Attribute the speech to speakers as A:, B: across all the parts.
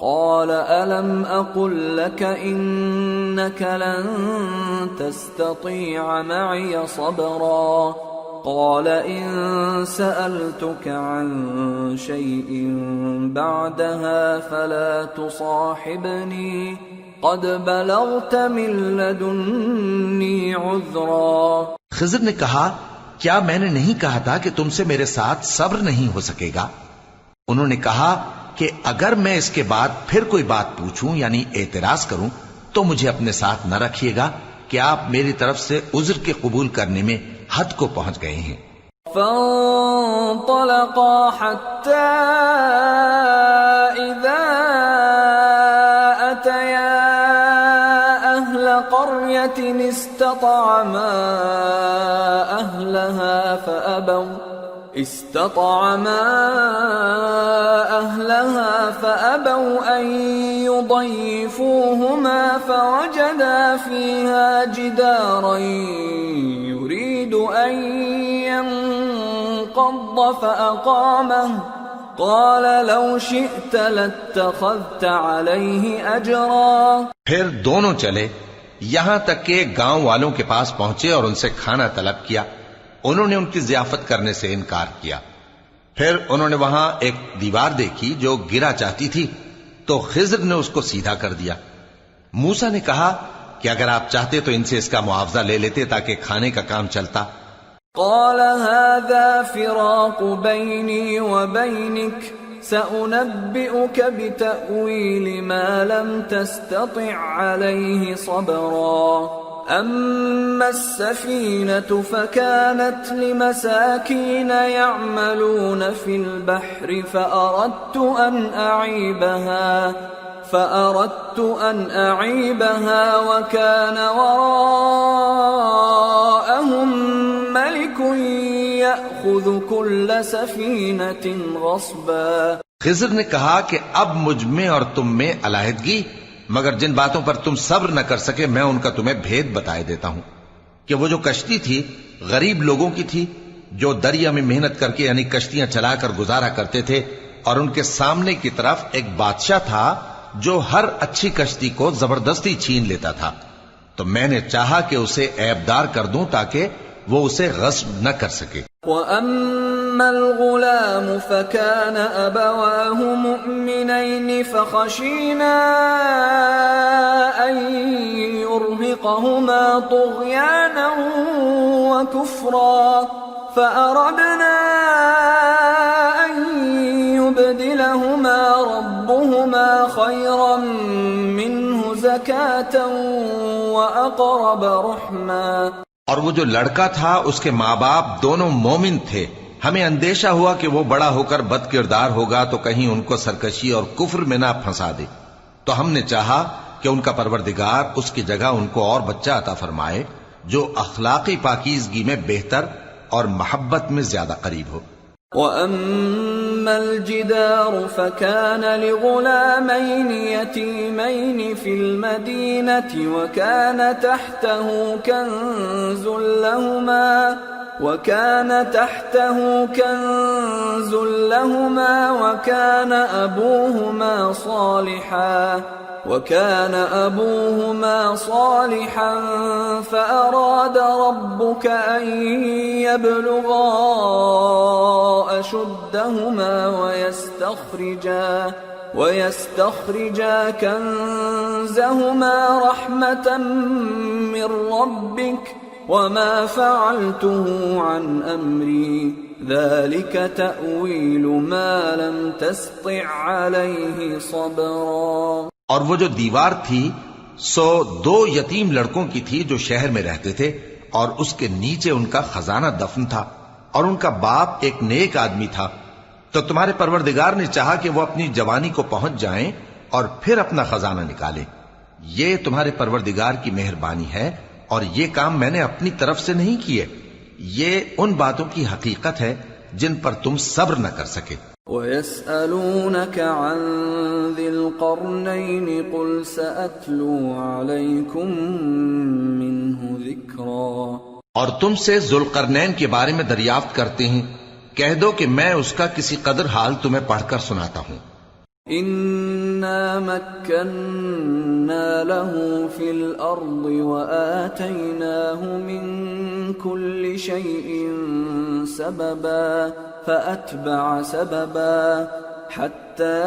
A: قال ألم أقل لك إنك لن تستطيع معي صبرا قال إن سألتك عن شيء بعدها فلا تصاحبني قد بلغت من لدني عذرا.
B: خضر نے کہا کیا میں نے نہیں کہا تھا کہ تم سے میرے ساتھ صبر نہیں ہو سکے گا؟ انہوں نے کہا کہ اگر میں اس کے بعد پھر کوئی بات پوچھوں یعنی اعتراض کروں تو مجھے اپنے ساتھ نہ رکھیے گا کہ آپ میری طرف سے عذر کے قبول کرنے میں حد کو پہنچ گئے ہیں.
A: فانطلقا حتى إذا أتيا أهل قرية استطعما أهلها فأبوا أن يضيفوهما فوجدا فيها جدارا يريد أن ينقض فأقامه قال لو شئت لاتخذت عليه أجرا.
B: پھر دونوں چلے یہاں تک کہ گاؤں والوں کے پاس پہنچے اور ان سے کھانا طلب کیا. انہوں نے ان کی ضیافت کرنے سے انکار کیا. پھر انہوں نے وہاں ایک دیوار دیکھی جو گرا چاہتی تھی تو خضر نے اس کو سیدھا کر دیا. موسیٰ نے کہا کہ اگر آپ چاہتے تو ان سے اس کا معاوضہ لے لیتے تاکہ کھانے کا کام چلتا.
A: قال هذا فراق بيني وبينك سأنبئك بتأويل ما لم تستطع عليه صبرا. أما السفينة فكانت لمساكين يعملون في البحر فأردت أن أعيبها وكان وراءهم ملك يأخذ كل سفينة غصبا.
B: خضر نے کہا کہ اب مجھ میں اور تم میں علیحدگی، مگر جن باتوں پر تم صبر نہ کر سکے میں ان کا تمہیں بھید بتائے دیتا ہوں کہ وہ جو کشتی تھی غریب لوگوں کی تھی جو دریا میں محنت کر کے یعنی کشتیاں چلا کر گزارا کرتے تھے، اور ان کے سامنے کی طرف ایک بادشاہ تھا جو ہر اچھی کشتی کو زبردستی چھین لیتا تھا. تو میں نے چاہا کہ اسے عیبدار کر دوں تاکہ وہ اسے غصب نہ کر سکے.
A: وَأَمَّا الْغُلَامُ فَكَانَ أَبَوَاهُ مُؤْمِنَيْنِ فَخَشِينَا أَن يُرْهِقَهُمَا طُغْيَانًا وَكُفْرًا فَأَرَدْنَا أَن يُبْدِلَهُمَا رَبُّهُمَا خَيْرًا مِّنْهُ زَكَاةً وَأَقْرَبَ رُحْمًا.
B: اور وہ جو لڑکا تھا اس کے ماں باپ دونوں مومن تھے. ہمیں اندیشہ ہوا کہ وہ بڑا ہو کر بد کردار ہوگا تو کہیں ان کو سرکشی اور کفر میں نہ پھنسا دے. تو ہم نے چاہا کہ ان کا پروردگار اس کی جگہ ان کو اور بچہ عطا فرمائے جو اخلاقی پاکیزگی میں بہتر اور محبت میں زیادہ قریب ہو.
A: وَأَمَّا الْجِدَارُ فَكَانَ لِغُلَامَيْنِ يَتِيمَيْنِ فِي الْمَدِينَةِ وَكَانَ تَحْتَهُ كَنْزٌ لَهُمَا وَكَانَ أَبُوهُمَا صَالِحًا فَأَرَادَ رَبُّكَ أَن يَبْلُغَا أَشُدَّهُمَا وَيَسْتَخْرِجَا كَنزَهُمَا رَحْمَةً مِّن رَّبِّكَ وَمَا فَعَلْتُهُ عَنْ أَمْرِي ذَلِكَ تَأْوِيلُ مَا لَمْ تَسْطِع عَلَيْهِ صَبْرًا.
B: اور وہ جو دیوار تھی سو دو یتیم لڑکوں کی تھی جو شہر میں رہتے تھے اور اس کے نیچے ان کا خزانہ دفن تھا اور ان کا باپ ایک نیک آدمی تھا. تو تمہارے پروردگار نے چاہا کہ وہ اپنی جوانی کو پہنچ جائیں اور پھر اپنا خزانہ نکالے. یہ تمہارے پروردگار کی مہربانی ہے اور یہ کام میں نے اپنی طرف سے نہیں کیے. یہ ان باتوں کی حقیقت ہے جن پر تم صبر نہ کر سکے.
A: وَيَسْأَلُونَكَ عَنْ ذِي الْقَرْنَيْنِ قُلْ سَأَتْلُو عَلَيْكُمْ مِنْهُ ذِكْرًا.
B: اور تم سے ذوالقرنین کے بارے میں دریافت کرتے ہیں، کہہ دو کہ میں اس کا کسی قدر حال تمہیں پڑھ کر سناتا ہوں.
A: إنا مكنا له في الأرض وآتيناه من كل شيء سببا فأتبع سببا حتى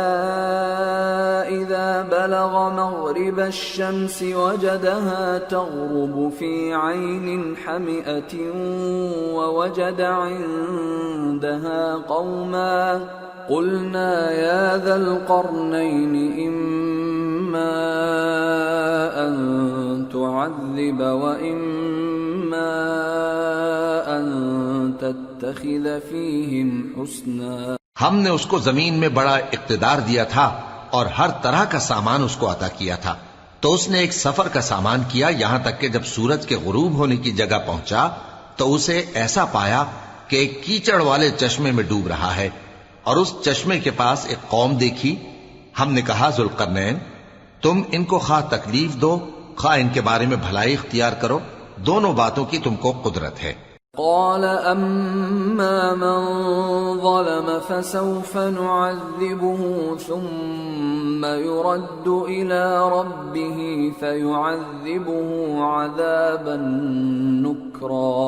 A: إذا بلغ مغرب الشمس وجدها تغرب في عين حمئة ووجد عندها قوما قلنا يا ذا القرنين إما أن تعذب وإما أن تتخذ فيهم حسنا.
B: ہم نے اس کو زمین میں بڑا اقتدار دیا تھا اور ہر طرح کا سامان اس کو عطا کیا تھا، تو اس نے ایک سفر کا سامان کیا یہاں تک کہ جب سورج کے غروب ہونے کی جگہ پہنچا تو اسے ایسا پایا کہ ایک کیچڑ والے چشمے میں ڈوب رہا ہے، اور اس چشمے کے پاس ایک قوم دیکھی. ہم نے کہا ذوالقرنین تم ان کو خواہ تکلیف دو خواہ ان کے بارے میں بھلائی اختیار کرو، دونوں باتوں کی تم کو قدرت ہے.
A: قال أما من ظلم فسوف نعذبه ثم يرد إلى ربه فيعذبه عذابا نكرا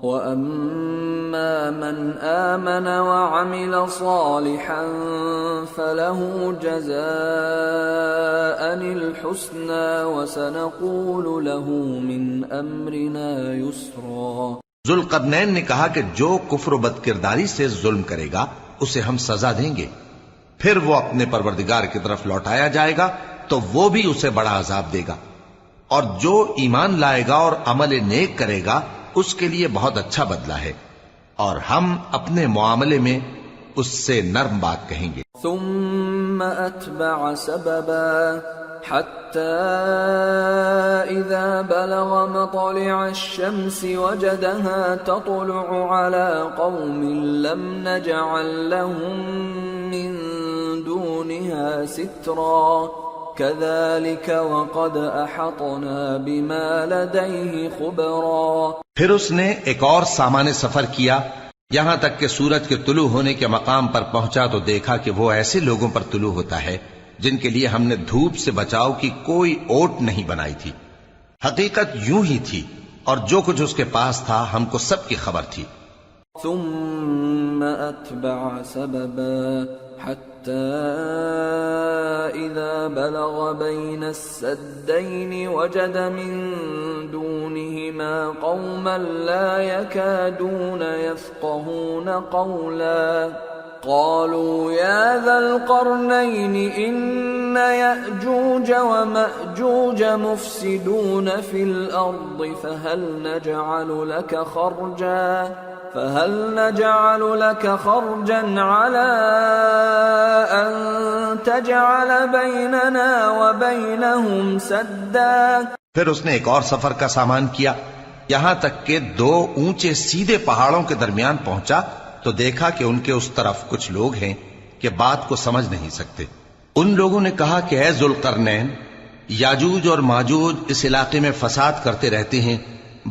A: وأما من آمن وعمل صالحا فله جزاء الحسنى وسنقول له من أمرنا يسرا.
B: ذوالقرنین نے کہا کہ جو کفر و بد کرداری سے ظلم کرے گا اسے ہم سزا دیں گے، پھر وہ اپنے پروردگار کی طرف لوٹایا جائے گا تو وہ بھی اسے بڑا عذاب دے گا، اور جو ایمان لائے گا اور عمل نیک کرے گا اس کے لیے بہت اچھا بدلہ ہے، اور ہم اپنے معاملے میں اس سے نرم بات کہیں گے.
A: ثم أتبع سببا حتى إذا بلغ مطلع الشمس وجدها تطلع على قوم لم نجعل لهم من دونها سترا كذلك وقد أحطنا بما لديه خبرا.
B: پھر اس نے ایک اور سامان سفر کیا یہاں تک کہ سورج کے طلوع ہونے کے مقام پر پہنچا تو دیکھا کہ وہ ایسے لوگوں پر طلوع ہوتا ہے جن کے لیے ہم نے دھوپ سے بچاؤ کی کوئی اوٹ نہیں بنائی تھی. حقیقت یوں ہی تھی اور جو کچھ اس کے پاس تھا ہم کو سب کی خبر تھی.
A: ثم أتبع سببا حتى إذا بلغ بين السدين وجد من دونهما قوما لا يكادون يفقهون قولا قالوا يا ذا القرنين إن يأجوج ومأجوج مفسدون في الأرض فهل نجعل لك خرجا على أن تجعل بيننا وبينهم سدا.
B: پھر اس نے ایک اور سفر کا سامان کیا یہاں تک کہ دو اونچے سیدھے پہاڑوں کے درمیان پہنچا تو دیکھا کہ ان کے اس طرف کچھ لوگ ہیں کہ بات کو سمجھ نہیں سکتے. ان لوگوں نے کہا کہ اے ذوالقرنین یاجوج اور ماجوج اس علاقے میں فساد کرتے رہتے ہیں،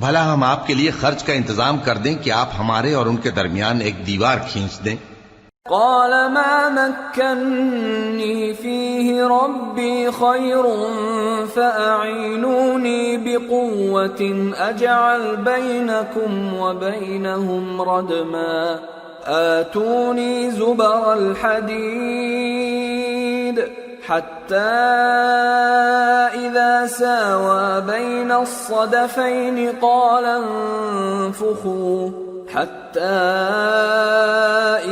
B: بھلا ہم آپ کے لیے خرچ کا انتظام کر دیں کہ آپ ہمارے اور ان کے درمیان ایک دیوار کھینچ دیں.
A: قال ما مكنني فيه ربي خير فأعينوني بقوة أجعل بينكم وبينهم ردما آتوني زبر الحديد حتى إذا ساوى بين الصدفين قال انفخوا حتى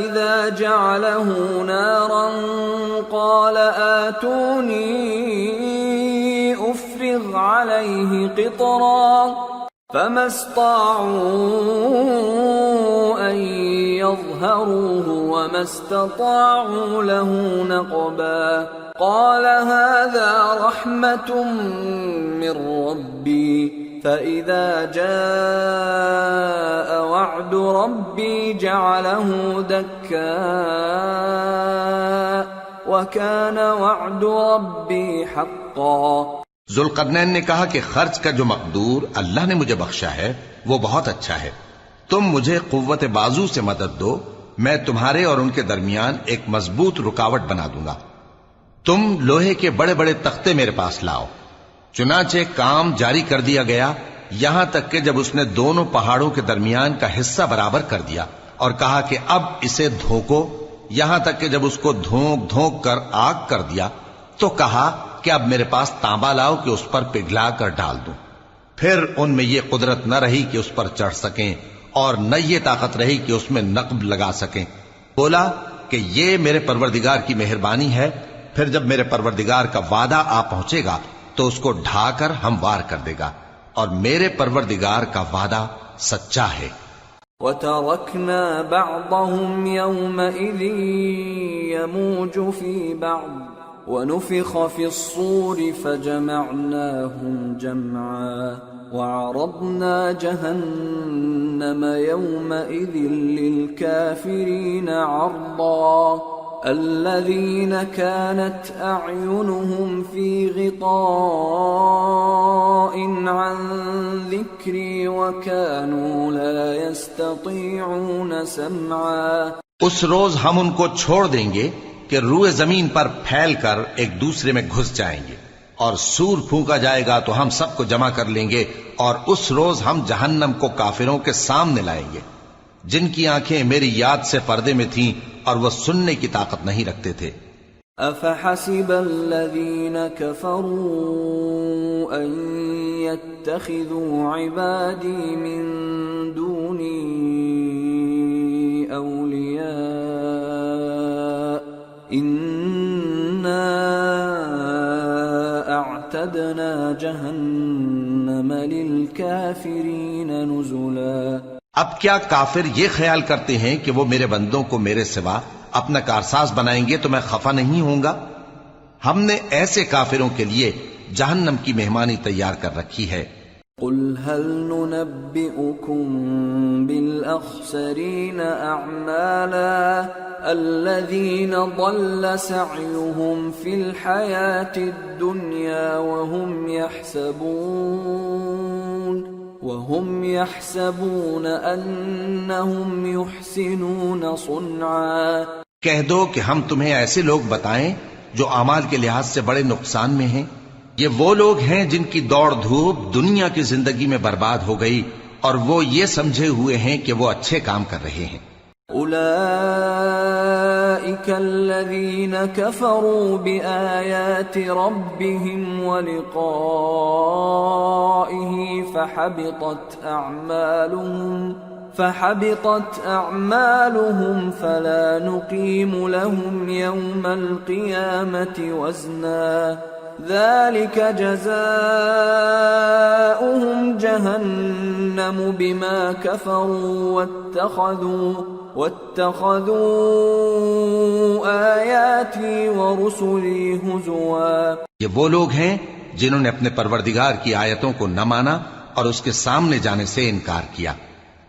A: إذا جعله نارا قال آتوني أفرغ عليه قطرا فما استطاعوا أن يظهروه وما استطاعوا له نقبا. قال هذا رحمة من ربي فإذا جاء وعد ربي جعله دكا وكان وعد ربي حقا.
B: ذوالقرنین نے کہا کہ خرچ کا جو مقدور اللہ نے مجھے بخشا ہے وہ بہت اچھا ہے، تم مجھے قوت بازو سے مدد دو، میں تمہارے اور ان کے درمیان ایک مضبوط رکاوٹ بنا دوں گا. تم لوہے کے بڑے بڑے تختے میرے پاس لاؤ۔ چنانچہ کام جاری کر دیا گیا، یہاں تک کہ جب اس نے دونوں پہاڑوں کے درمیان کا حصہ برابر کر دیا اور کہا کہ اب اسے دھوکو، یہاں تک کہ جب اس کو دھونک دھونک کر آگ کر دیا تو کہا کہ اب میرے پاس تانبا لاؤ کہ اس پر پگھلا کر ڈال دوں۔ پھر ان میں یہ قدرت نہ رہی کہ اس پر چڑھ سکیں اور نہ یہ طاقت رہی کہ اس میں نقب لگا سکیں۔ بولا کہ یہ میرے پروردگار کی مہربانی ہے۔ پھر جب میرے پروردگار کا وعدہ آ پہنچے گا تو اس کو ڈھا کر ہموار کر دے گا، اور میرے پروردگار کا وعدہ سچا ہے۔
A: وَتَرَكْنَا بَعْضَهُمْ يَوْمَئِذٍ يَمُوجُ فِي بَعْضٍ وَنُفِخَ فِي الصُّورِ فَجَمَعْنَاهُمْ جَمْعًا وَعَرَضْنَا جَهَنَّمَ يَوْمَئِذٍ لِلْكَافِرِينَ عَرْضًا الذين كانت أعينهم في غطاء عن ذكري وكانوا لا يستطيعون سمعا۔
B: اس روز ہم ان کو چھوڑ دیں گے کہ روئے زمین پر پھیل کر ایک دوسرے میں گھس جائیں گے، اور سور پھونکا جائے گا تو ہم سب کو جمع کر لیں گے، اور اس روز ہم جہنم کو کافروں کے سامنے لائیں گے جن کی آنکھیں میری یاد سے پردے میں تھیں اور وہ سننے کی طاقت نہیں رکھتے تھے۔
A: أَفَحَسِبَ الَّذِينَ كَفَرُوا أَن يَتَّخِذُوا عِبَادِي مِن دُونِي أَوْلِيَاءَ إِنَّا أَعْتَدْنَا جَهَنَّمَ لِلْكَافِرِينَ نُزُلًا۔
B: اب کیا کافر یہ خیال کرتے ہیں کہ وہ میرے بندوں کو میرے سوا اپنا کارساز بنائیں گے تو میں خفا نہیں ہوں گا؟ ہم نے ایسے کافروں کے لیے جہنم کی مہمانی تیار کر رکھی ہے۔
A: قل هل ننبئكم بالأخسرين أعمالا الذين ضل سعيهم في الحياة الدنيا وهم يحسبون أنهم يحسنون صنعا۔
B: کہہ دو کہ ہم تمہیں ایسے لوگ بتائیں جو اعمال کے لحاظ سے بڑے نقصان میں ہیں۔ یہ وہ لوگ ہیں جن کی دوڑ دھوپ دنیا کی زندگی میں برباد ہو گئی اور وہ یہ سمجھے ہوئے ہیں کہ وہ اچھے کام کر رہے ہیں۔
A: أولئك الذين كفروا بآيات ربهم ولقائه فحبطت أعمالهم فلا نقيم لهم يوم القيامة وزنا ذلك جزاؤهم جهنم بما كفروا واتخذوا آياتي ورسلي هزوا۔
B: یہ وہ لوگ ہیں جنہوں نے اپنے پروردگار کی آیتوں کو نہ مانا اور اس کے سامنے جانے سے انکار کیا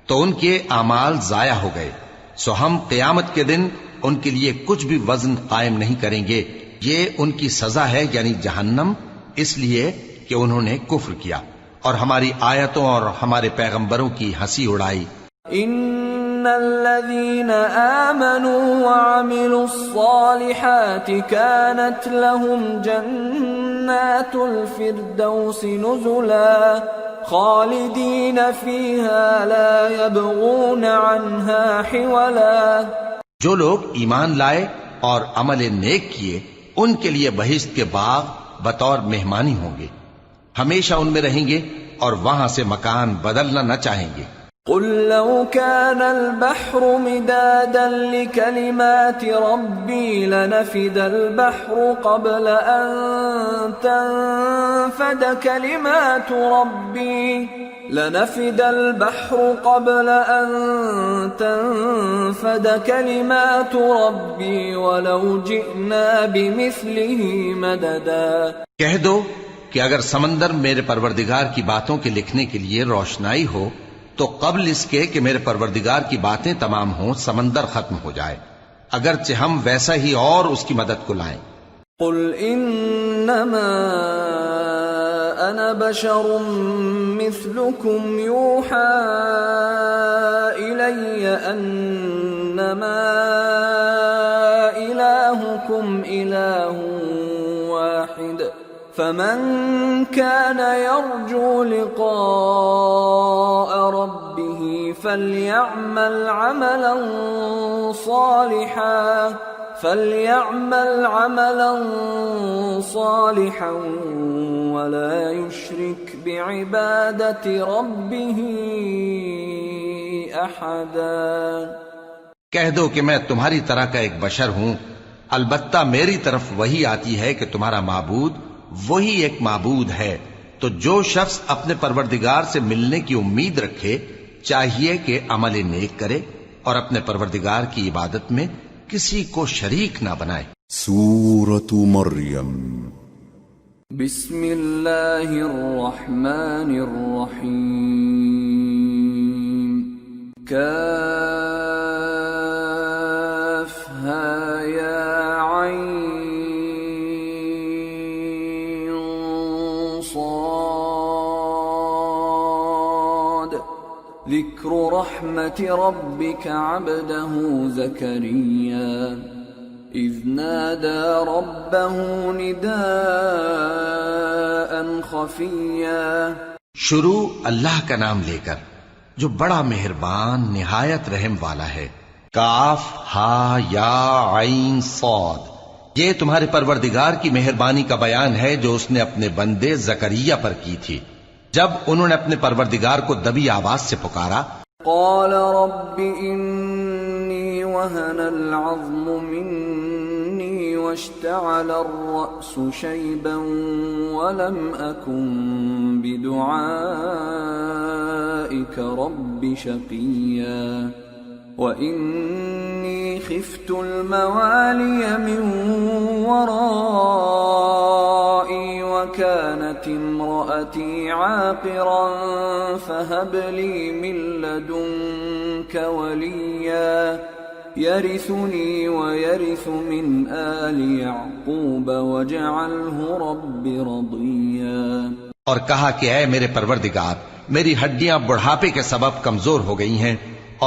B: تو ان کے اعمال ضائع ہو گئے، سو ہم قیامت کے دن ان کے لیے کچھ بھی وزن قائم نہیں کریں گے۔ یہ ان کی سزا ہے یعنی جہنم، اس لیے کہ انہوں نے کفر کیا اور ہماری آیتوں اور ہمارے پیغمبروں کی ہنسی اڑائی۔
A: ان الذين آمنوا وعملوا الصالحات كانت لهم جنات الفردوس نزلا خالدين فيها لا يبغون عنها حولا۔
B: جو لوگ ایمان لائے اور عمل نیک کیے ان کے لیے بہشت کے باغ بطور مہمانی ہوں گے، ہمیشہ ان میں رہیں گے اور وہاں سے مکان بدلنا نہ چاہیں گے۔
A: قل لو كان البحر مدادا لكلمات ربي لنفد البحر قبل أن تنفد كلمات ربي ولو جئنا بمثله مددا۔
B: کہہ دو کہ اگر سمندر میرے پروردگار کی باتوں کے لکھنے کے لیے روشنائی ہو تو قبل اس کے کہ میرے پروردگار کی باتیں تمام ہوں سمندر ختم ہو جائے، اگرچہ ہم ویسا ہی اور اس کی مدد کو لائیں۔
A: قل انما انا بشر مثلكم يوحى الي انما الهكم اله واحد فمن كان يرجو لقاء ربه فليعمل عملا صالحا ولا يشرك بعبادة ربه أحدا۔
B: کہہ دو کہ میں تمہاری طرح کا ایک بشر ہوں، البتہ میری طرف وہی آتی ہے کہ تمہارا معبود وہی ایک معبود ہے، تو جو شخص اپنے پروردگار سے ملنے کی امید رکھے چاہیے کہ عمل نیک کرے اور اپنے پروردگار کی عبادت میں کسی کو شریک نہ بنائے۔
C: سورة مریم۔
A: بسم اللہ الرحمن الرحیم۔ کافہا یا عین صاد۔ ذکر رحمت ربک عبدہ زکریا اذ نادى ربه نداء خفيا۔
B: شروع اللہ کا نام لے کر جو بڑا مہربان نہایت رحم والا ہے۔ کاف ہا یا عین صاد، یہ تمہارے پروردگار کی مہربانی کا بیان ہے جو اس نے اپنے بندے زکریا پر کی تھی جب انہوں نے اپنے پروردگار کو دبی آواز سے پکارا۔
A: قال رب انی وهن العظم مني واشتعل الرأس شيبا ولم أكن بدعائك رب شقيا وإني خفت الموالي من ورائي وكانت امرأتي عاقرا فهب لي من لدنك وليا يرثني ويرث من آل يعقوب واجعله رب رضيا۔
B: اور کہا کہ اے میرے پروردگار، میری ہڈیاں بڑھاپے کے سبب کمزور ہو گئی ہیں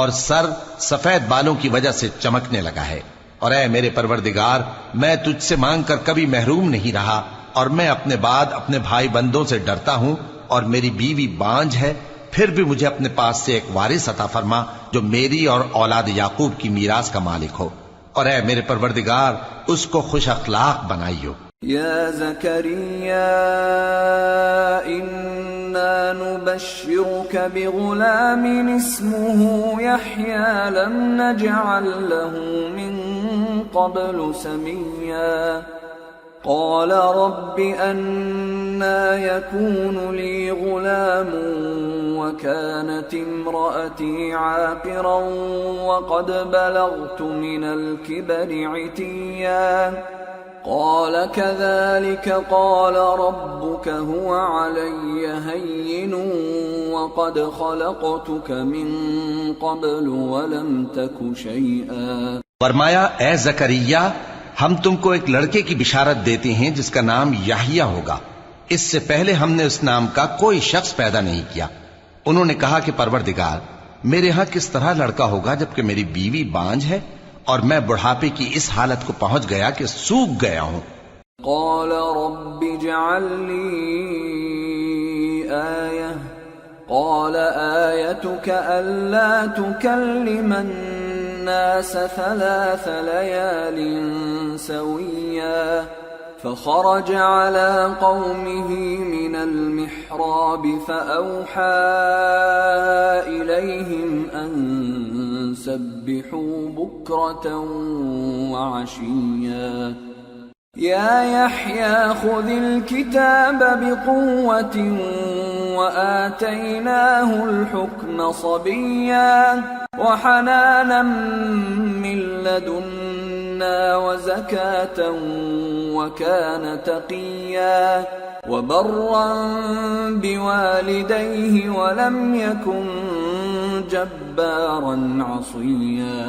B: اور سر سفید بالوں کی وجہ سے چمکنے لگا ہے، اور اے میرے پروردگار میں تجھ سے مانگ کر کبھی محروم نہیں رہا، اور میں اپنے بعد اپنے بھائی بندوں سے ڈرتا ہوں، اور میری بیوی بانجھ ہے، پھر بھی مجھے اپنے پاس سے ایک وارث عطا فرما جو میری اور اولاد یعقوب کی میراث کا مالک ہو، اور اے میرے پروردگار اس کو خوش اخلاق بنائیو۔
A: یا زکریا انا نبشرک بغلام اسمه یحیی لم نجعل له من قبل سمیا۔ قال رب أنا يكون لي غلام وكانت امرأتي عاقرا وقد بلغت من الكبر عتيا قال كذلك قال ربك هو علي هين وقد خلقتك من قبل ولم تك شيئا۔
B: فرمایا اے زکریا ہم تم کو ایک لڑکے کی بشارت دیتے ہیں جس کا نام یحییٰ ہوگا، اس سے پہلے ہم نے اس نام کا کوئی شخص پیدا نہیں کیا۔ انہوں نے کہا کہ پروردگار میرے ہاں کس طرح لڑکا ہوگا جبکہ میری بیوی بانجھ ہے اور میں بڑھاپے کی اس حالت کو پہنچ گیا کہ سوکھ گیا ہوں۔
A: قال رب اجعل لي آية قال آيتك ألا تكلم الناس 3 ليال سويا فخرج على قومه من المحراب فأوحى إليهم أن سبحوا بكرة وعشيا يا يحيى خذ الكتاب بقوة وآتيناه الحكم صبيا وحنانا من لدنا وزكاة وكان تقيا وبرا بوالديه ولم يكن جبارا عصيا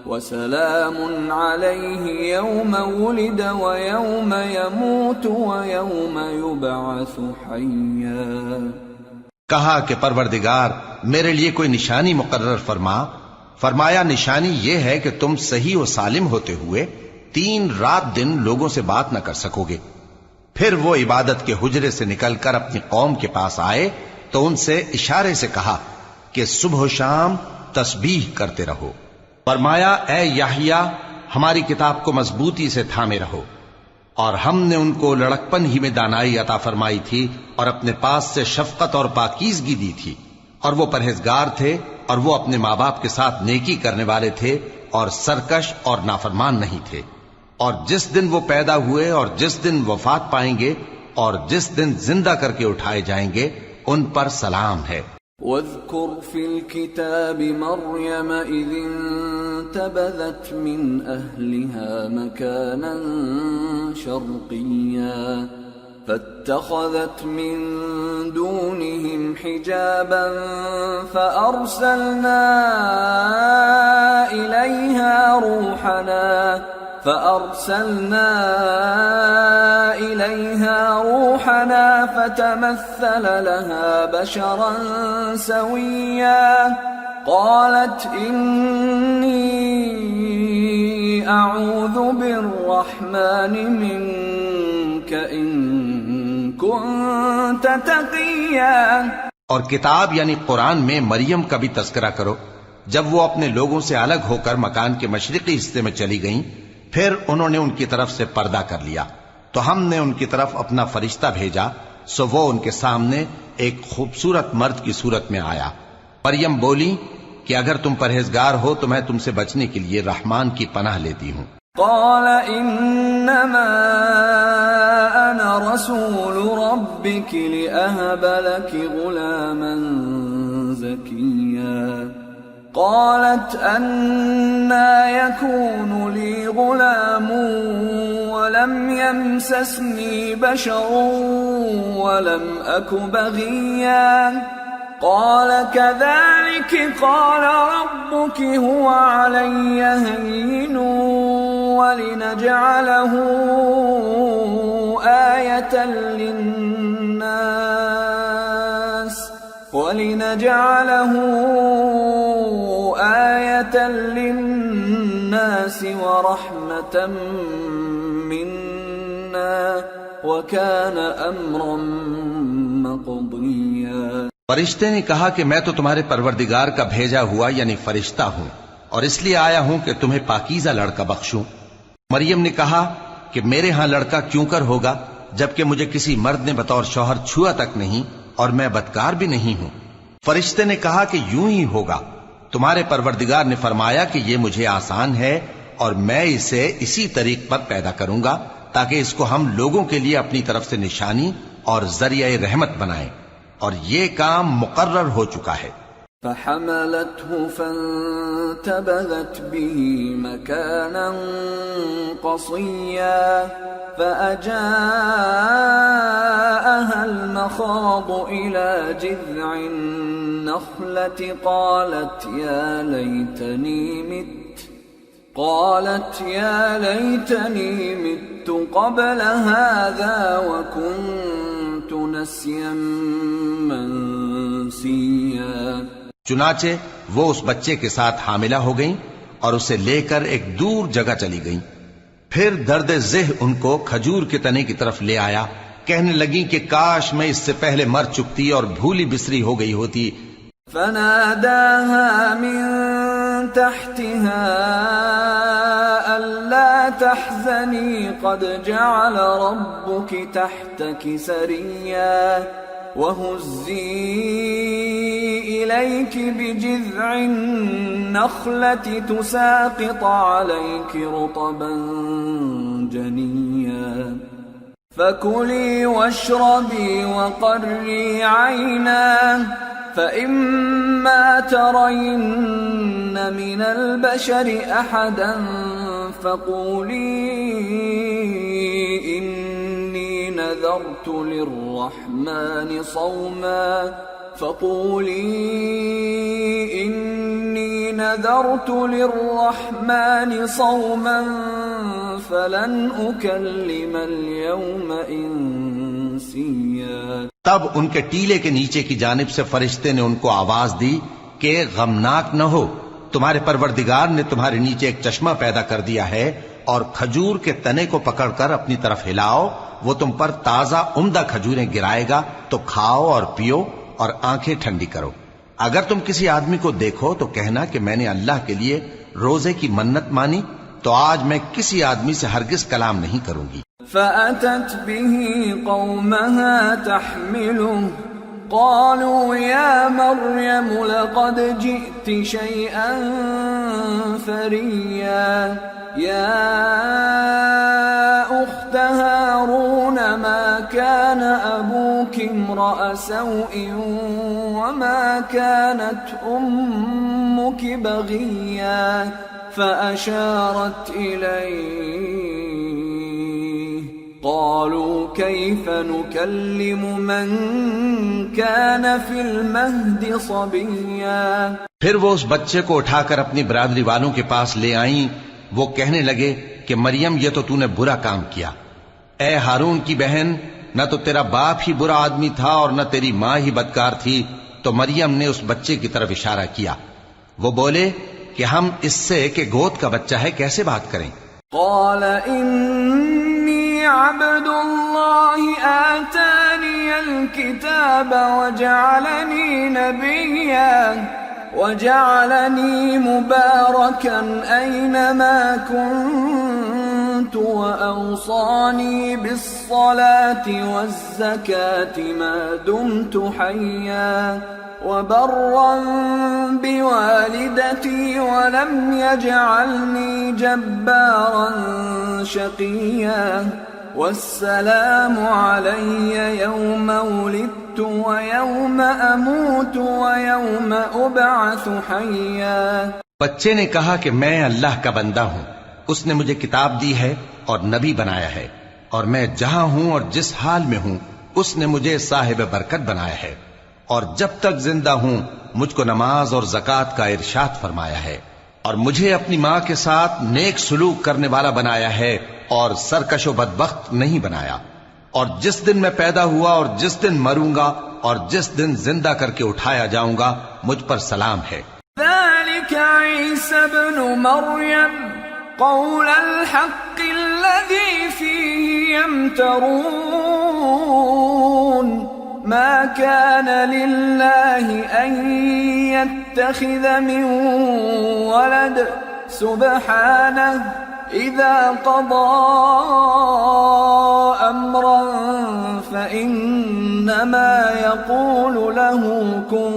A: وسلام عليه يوم ولد ويوم يموت ويوم يبعث حيا۔
B: کہا کہ پروردگار میرے لیے کوئی نشانی مقرر فرما۔ فرمایا نشانی یہ ہے کہ تم صحیح و سالم ہوتے ہوئے 3 رات دن لوگوں سے بات نہ کر سکو گے، پھر وہ عبادت کے حجرے سے نکل کر اپنی قوم کے پاس آئے تو ان سے اشارے سے کہا کہ صبح و شام تسبیح کرتے رہو۔ فرمایا اے یحییٰ ہماری کتاب کو مضبوطی سے تھامے رہو، اور ہم نے ان کو لڑکپن ہی میں دانائی عطا فرمائی تھی اور اپنے پاس سے شفقت اور پاکیزگی دی تھی، اور وہ پرہیزگار تھے اور وہ اپنے ماں باپ کے ساتھ نیکی کرنے والے تھے اور سرکش اور نافرمان نہیں تھے۔ اور جس دن وہ پیدا ہوئے اور جس دن وفات پائیں گے اور جس دن زندہ کر کے اٹھائے جائیں گے ان پر سلام ہے۔
A: واذكر في الكتاب مريم إذ انتبذت من أهلها مكانا شرقيا فاتخذت من دونهم حجابا فأرسلنا إليها روحنا فتمثل لها بشرا سويا قالت إني أعوذ بالرحمن منك إن كنت تقيا۔
B: اور کتاب یعنی قرآن میں مریم کا بھی تذکرہ کرو جب وہ اپنے لوگوں سے الگ ہو کر مکان کے مشرقی حصے میں چلی گئیں، پھر انہوں نے ان کی طرف سے پردہ کر لیا تو ہم نے ان کی طرف اپنا فرشتہ بھیجا، سو وہ ان کے سامنے ایک خوبصورت مرد کی صورت میں آیا۔ مریم بولی کہ اگر تم پرہیزگار ہو تو میں تم سے بچنے کے لیے رحمان کی پناہ لیتی ہوں۔
A: قال انما انا رسول ربك لأهب لك غلاما زكيا قالت أنا يكون لي غلام ولم يمسسني بشر ولم أك بغيا قال كذلك قال ربك هو علي هين ولنجعله آية للناس ورحمة منا وكان أمرا مقضيا۔
B: فرشتے نے کہا کہ میں تو تمہارے پروردگار کا بھیجا ہوا یعنی فرشتہ ہوں، اور اس لیے آیا ہوں کہ تمہیں پاکیزہ لڑکا بخشوں۔ مریم نے کہا کہ میرے ہاں لڑکا کیوں کر ہوگا جبکہ مجھے کسی مرد نے بطور شوہر چھوا تک نہیں اور میں بدکار بھی نہیں ہوں۔ فرشتے نے کہا کہ یوں ہی ہوگا، تمہارے پروردگار نے فرمایا کہ یہ مجھے آسان ہے اور میں اسے اسی طریق پر پیدا کروں گا تاکہ اس کو ہم لوگوں کے لیے اپنی طرف سے نشانی اور ذریعہ رحمت بنائیں، اور یہ کام مقرر ہو چکا ہے۔
A: فحملته فانتبذت به مكانا قصيا فأجاءها المخاض إلى جذع النخلة قالت يا ليتني مت قبل هذا وكنت نسيا منسيا۔
B: چنانچہ وہ اس بچے کے ساتھ حاملہ ہو گئیں اور اسے لے کر ایک دور جگہ چلی گئیں۔ پھر درد ذہ ان کو کھجور کے تنے کی طرف لے آیا، کہنے لگیں کہ کاش میں اس سے پہلے مر چکتی اور بھولی بسری ہو گئی ہوتی۔
A: فناداها من تحتها ألا تحزني قد جعل ربك تحتك سريا وهزي إليك بجذع النخلة تساقط عليك رطبا جنيا فكلي واشربي وقري عينا فإما ترين من البشر أحدا فقولي إني نذرت للرحمن صوما فلن أكلم اليوم إنسيا۔
B: تب ان کے ٹیلے کے نیچے کی جانب سے فرشتے نے ان کو آواز دی کہ غمناک نہ ہو، تمہارے پروردگار نے تمہارے نیچے ایک چشمہ پیدا کر دیا ہے، اور کھجور کے تنے کو پکڑ کر اپنی طرف ہلاؤ وہ تم پر تازہ عمدہ کھجوریں گرائے گا تو کھاؤ اور پیو اور آنکھیں ٹھنڈی کرو۔ اگر تم کسی آدمی کو دیکھو تو کہنا کہ میں نے اللہ کے لیے روزے کی منت مانی، تو آج میں کسی آدمی سے ہرگز کلام نہیں کروں گی۔
A: فأتت به قومها تحمله قالوا يا مريم لقد جئت شيئا فريا يا أخت هارون ما كان أبوك امرأ سوء وما كانت أمك بغيا فأشارت إليه قالوا كيف نكلم من كان في المهد صبيا۔
B: پھر وہ اس بچے کو اٹھا کر اپنی برادری والوں کے پاس لے آئیں۔ وہ کہنے لگے کہ مریم یہ تو نے برا کام کیا۔ اے ہارون کی بہن، نہ تو تیرا باپ ہی برا آدمی تھا اور نہ تیری ماں ہی بدکار تھی۔ تو مریم نے اس بچے کی طرف اشارہ کیا۔ وہ بولے کہ ہم اس سے کہ گود کا بچہ ہے کیسے بات کریں؟
A: قال إني عبد الله آتاني الكتاب وجعلني نبيا وجعلني مباركا أينما كنت وأوصاني بالصلاة والزكاة ما دمت حيا وبرا بوالدتي ولم يجعلني جبارا شقيا والسلام علي يوم ولدت ويوم أموت ويوم أبعث حيا۔
B: بچے نے کہا کہ میں اللہ کا بندہ ہوں، اس نے مجھے کتاب دی ہے اور نبی بنایا ہے، اور میں جہاں ہوں اور جس حال میں ہوں اس نے مجھے صاحب برکت بنایا ہے، اور جب تک زندہ ہوں مجھ کو نماز اور زکوٰۃ کا ارشاد فرمایا ہے، اور مجھے اپنی ماں کے ساتھ نیک سلوک کرنے والا بنایا ہے اور سرکش و بدبخت نہیں بنایا، اور جس دن میں پیدا ہوا اور جس دن مروں گا اور جس دن زندہ کر کے اٹھایا جاؤں گا مجھ پر سلام ہے۔
A: ذلك عيسى ابن مريم قول الحق الذي فيه يمترون ما كان لله أن يتخذ من ولد سبحانه إذا قضى أمرا فإنما يقول له كن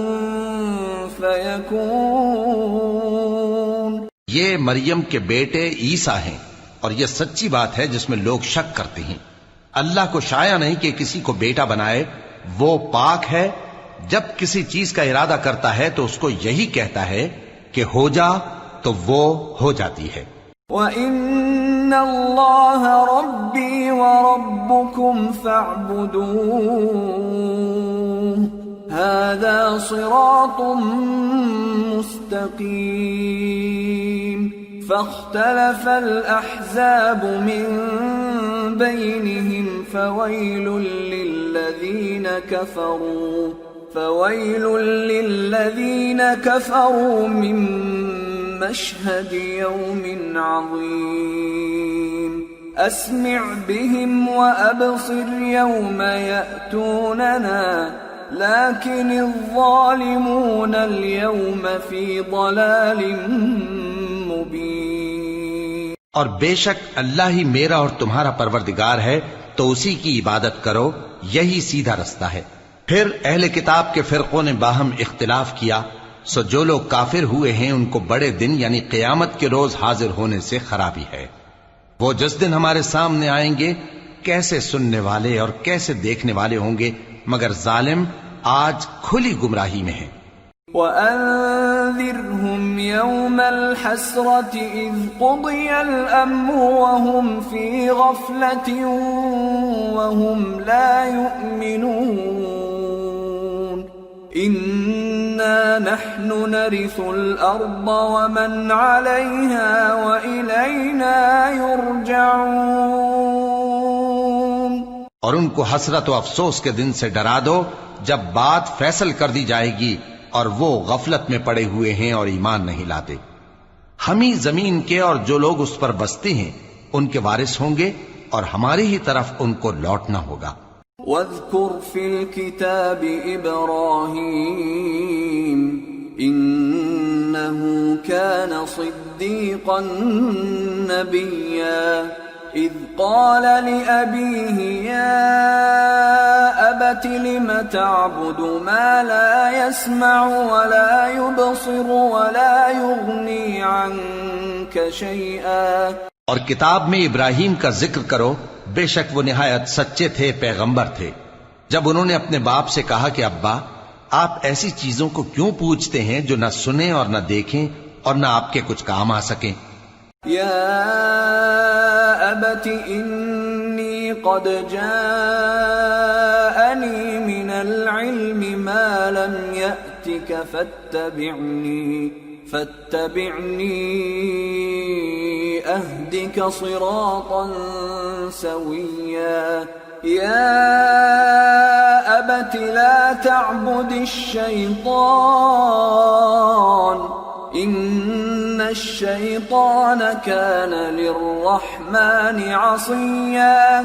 A: فيكون۔
B: یہ مریم کے بیٹے عیسیٰ ہیں، اور یہ سچی بات ہے جس میں لوگ شک کرتے ہیں۔ اللہ کو شایع نہیں کہ کسی کو بیٹا بنائے، وہ پاک ہے، جب کسی چیز کا ارادہ کرتا ہے تو اس کو یہی کہتا ہے کہ ہو جا تو وہ ہو جاتی ہے۔
A: وَإِنَّ اللَّهَ رَبِّي وَرَبُّكُمْ فَاعْبُدُوهُ هَذَا صِرَاطٌ مُسْتَقِيمٌ۔ فاختلف الأحزاب من بينهم فويل للذين كفروا من مشهد يوم عظيم أسمع بهم وأبصر يوم يأتوننا لكن الظالمون اليوم في ضلال مبين۔
B: اور بے شک اللہ ہی میرا اور تمہارا پروردگار ہے، تو اسی کی عبادت کرو، یہی سیدھا رستہ ہے۔ پھر اہل کتاب کے فرقوں نے باہم اختلاف کیا، سو جو لوگ کافر ہوئے ہیں ان کو بڑے دن یعنی قیامت کے روز حاضر ہونے سے خرابی ہے۔ وہ جس دن ہمارے سامنے آئیں گے کیسے سننے والے اور کیسے دیکھنے والے ہوں گے، مگر ظالم آج کھلی گمراہی میں ہیں۔
A: وَأَنذِرْهُمْ يَوْمَ الْحَسْرَةِ إِذْ قُضِيَ الْأَمْرُ وَهُمْ فِي غَفْلَةٍ وَهُمْ لَا يُؤْمِنُونَ إِنَّا نَحْنُ نَرِثُ الْأَرْضَ وَمَنْ عَلَيْهَا وَإِلَيْنَا يُرْجَعُونَ۔
B: اور ان کو حسرت و افسوس کے دن سے ڈرا دو جب بات فیصل کر دی جائے گی اور وہ غفلت میں پڑے ہوئے ہیں اور ایمان نہیں لاتے۔ ہم ہی زمین کے اور جو لوگ اس پر بستے ہیں ان کے وارث ہوں گے، اور ہماری ہی طرف ان کو لوٹنا ہوگا۔
A: واذكر في الكتاب إبراهيم إنه كان صديقا نبيا إذ قال لأبيه يا أبت لم تعبد ما لا يسمع ولا يبصر ولا يغني عنك شيئا۔
B: اور کتاب میں ابراہیم کا ذکر کرو، بے شک وہ نہایت سچے تھے، پیغمبر تھے، جب انہوں نے اپنے باپ سے کہا کہ ابا آپ ایسی چیزوں کو کیوں پوچھتے ہیں جو نہ سنیں اور نہ دیکھیں اور نہ آپ کے کچھ کام آ سکیں۔
A: یا ابت انی قد جاءنی من العلم ما لم یأتک فاتبعنی اہدک صراطا سویا۔ یا ابت لا تعبد الشیطان ان الشیطان کان للرحمن عصیا۔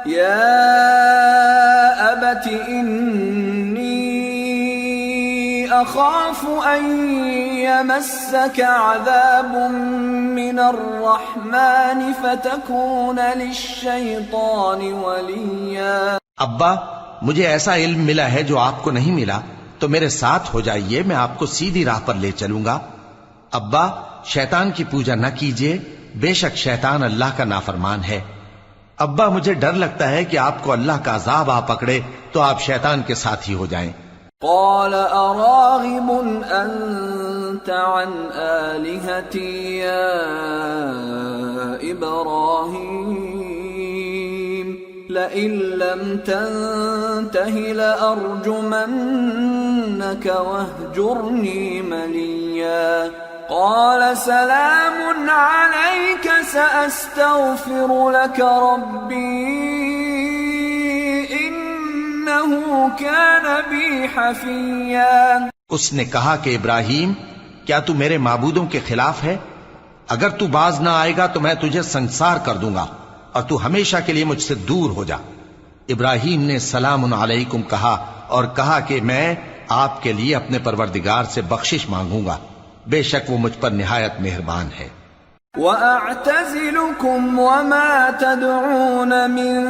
A: یا ابت انی اخاف ان یمسک عذاب من الرحمن فتکون للشیطان ولیا۔
B: ابا مجھے ایسا علم ملا ہے جو آپ کو نہیں ملا، تو میرے ساتھ ہو جائیے، میں آپ کو سیدھی راہ پر لے چلوں گا۔ ابا شیطان کی پوجا نہ کیجیے، بے شک شیطان اللہ کا نافرمان ہے۔ ابا مجھے ڈر لگتا ہے کہ آپ کو اللہ کا عذاب آ پکڑے تو آپ شیطان کے ساتھی ہو جائیں۔
A: قال اراغب انت عن آلهتي يا ابراهيم لئن لم تنته لأرجمنك واهجرني مليا۔ قال سلام عليك سأستغفر لك ربي إنه كان بي حفيا۔
B: اس نے کہا کہ ابراہیم کیا تو میرے معبودوں کے خلاف ہے؟ اگر تو باز نہ آئے گا تو میں تجھے سنسار کر دوں گا اور تو ہمیشہ کے لیے مجھ سے دور ہو جا۔ ابراہیم نے سلام علیکم کہا اور کہا کہ میں آپ کے لیے اپنے پروردگار سے بخشش مانگوں گا، بے شک وہ مجھ پر نہایت مہربان ہے۔
A: وَأَعْتَزِلُكُمْ وَمَا تَدْعُونَ مِن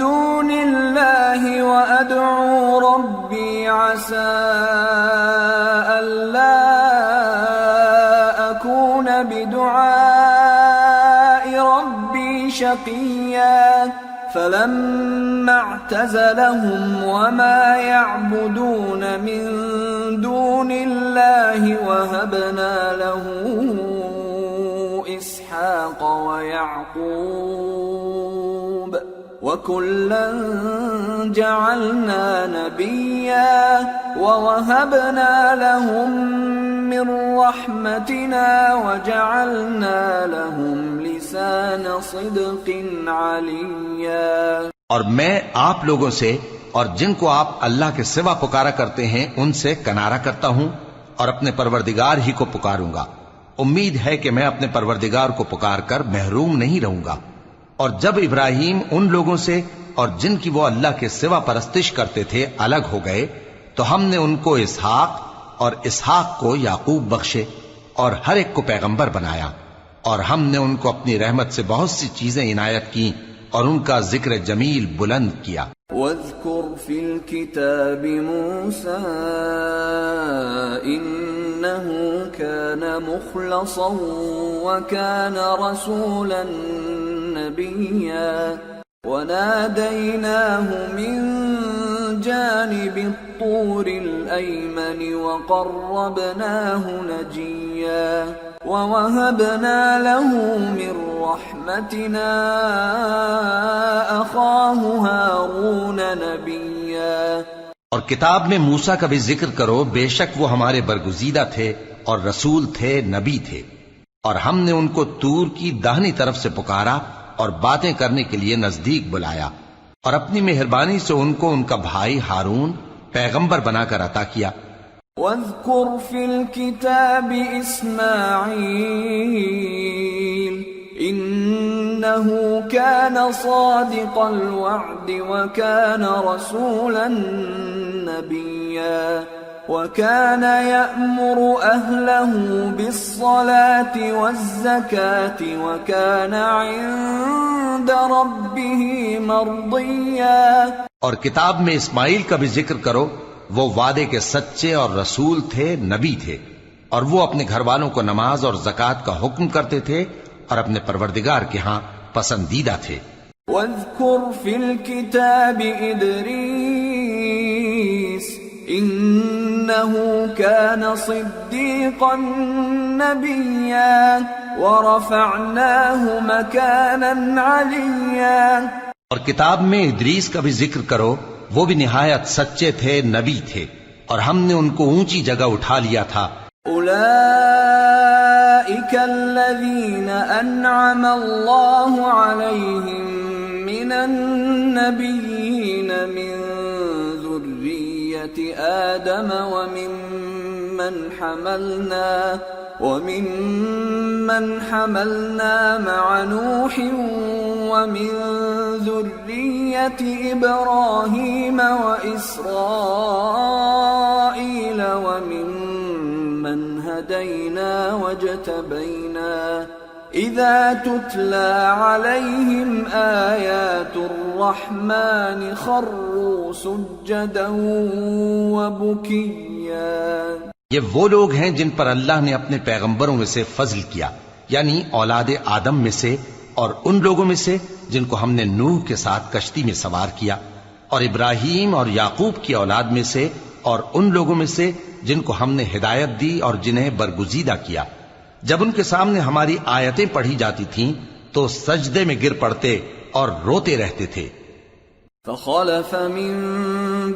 A: دُونِ اللَّهِ وَأَدْعُو رَبِّي عَسَىٰ أَلَّا أَكُونَ بِدُعَاءِ رَبِّي شَقِيًّا۔ فَلَمَّا اعْتَزَلَهُمْ وَمَا يَعْبُدُونَ مِن دُونِ اللَّهِ وَهَبْنَا لَهُ إسحاق ويعقوب وكلا جعلنا نبيا ووهبنا لهم من رحمتنا وجعلنا لهم لسان صدق عليا۔
B: اور میں آپ لوگوں سے اور جن کو آپ اللہ کے سوا پکارا کرتے ہیں ان سے کنارہ کرتا ہوں اور اپنے پروردگار ہی کو پکاروں گا۔ امید ہے کہ میں اپنے پروردگار کو پکار کر محروم نہیں رہوں گا۔ اور جب ابراہیم ان لوگوں سے اور جن کی وہ اللہ کے سوا پرستش کرتے تھے الگ ہو گئے تو ہم نے ان کو اسحاق اور اسحاق کو یعقوب بخشے اور ہر ایک کو پیغمبر بنایا، اور ہم نے ان کو اپنی رحمت سے بہت سی چیزیں عنایت کی اور ان کا ذکر جمیل بلند کیا۔
A: واذكر في الكتاب موسى إنه كان مخلصا وكان رسولا نبيا وناديناه من جانب الطور الأيمن وقربناه نجيا ووهبنا له من رحمتنا أخاه هارون نبيا۔
B: اور کتاب میں موسیٰ کا بھی ذکر کرو، بے شک وہ ہمارے برگزیدہ تھے اور رسول تھے، نبی تھے، اور ہم نے ان کو طور کی داہنی طرف سے پکارا اور باتیں کرنے کے لیے نزدیک بلایا، اور اپنی مہربانی سے ان کو ان کا بھائی ہارون پیغمبر بنا کر عطا کیا۔
A: واذكر في الكتاب إسماعيل إنه كان صادق الوعد وكان رسولا نبيا وكان يأمر أهله بالصلاة والزكاة وكان عند ربه مرضيا.
B: اور کتاب میں اسماعیل کا بھی ذکر کرو، وہ وعدے کے سچے اور رسول تھے، نبی تھے، اور وہ اپنے گھر والوں کو نماز اور زکوٰۃ کا حکم کرتے تھے اور اپنے پروردگار کے ہاں پسندیدہ تھے.
A: واذكر في الكتاب إدريس إنه كان صديقا نبيا ورفعناه مكانا عليا.
B: اور کتاب میں ادریس کا بھی ذکر کرو، وہ بھی نہایت سچے تھے، نبی تھے، اور ہم نے ان کو اونچی جگہ اٹھا لیا تھا.
A: أولئك الذين أنعم الله عليهم من النبيين من ذرية آدم ومن حملنا مع نوح ومن ذرية إبراهيم وإسرائيل وممن هدينا واجتبينا إذا تتلى عليهم آيات الرحمن خروا سجدا وبكيا.
B: یہ وہ لوگ ہیں جن پر اللہ نے اپنے پیغمبروں میں سے فضل کیا، یعنی اولاد آدم میں سے، اور ان لوگوں میں سے جن کو ہم نے نوح کے ساتھ کشتی میں سوار کیا، اور ابراہیم اور یعقوب کی اولاد میں سے، اور ان لوگوں میں سے جن کو ہم نے ہدایت دی اور جنہیں برگزیدہ کیا. جب ان کے سامنے ہماری آیتیں پڑھی جاتی تھیں تو سجدے میں گر پڑتے اور روتے رہتے تھے.
A: فخلف من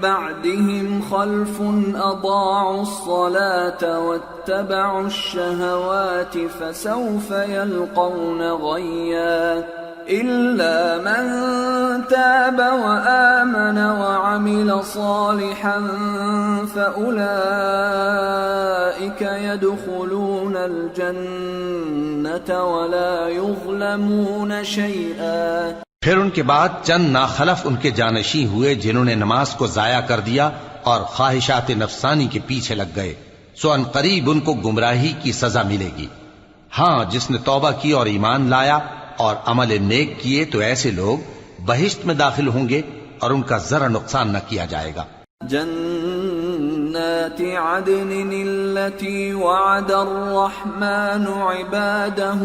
A: بعدهم خلف أضاعوا الصلاة واتبعوا الشهوات فسوف يلقون غيا إلا من تاب وآمن وعمل صالحا فأولئك يدخلون الجنة ولا يظلمون شيئا.
B: پھر ان کے بعد چند ناخلف ان کے جانشین ہوئے جنہوں نے نماز کو ضائع کر دیا اور خواہشات نفسانی کے پیچھے لگ گئے، سو ان قریب ان کو گمراہی کی سزا ملے گی. ہاں، جس نے توبہ کی اور ایمان لایا اور عمل نیک کیے تو ایسے لوگ بہشت میں داخل ہوں گے اور ان کا ذرا نقصان نہ کیا جائے گا.
A: جنات عدن التي وعد الرحمن عباده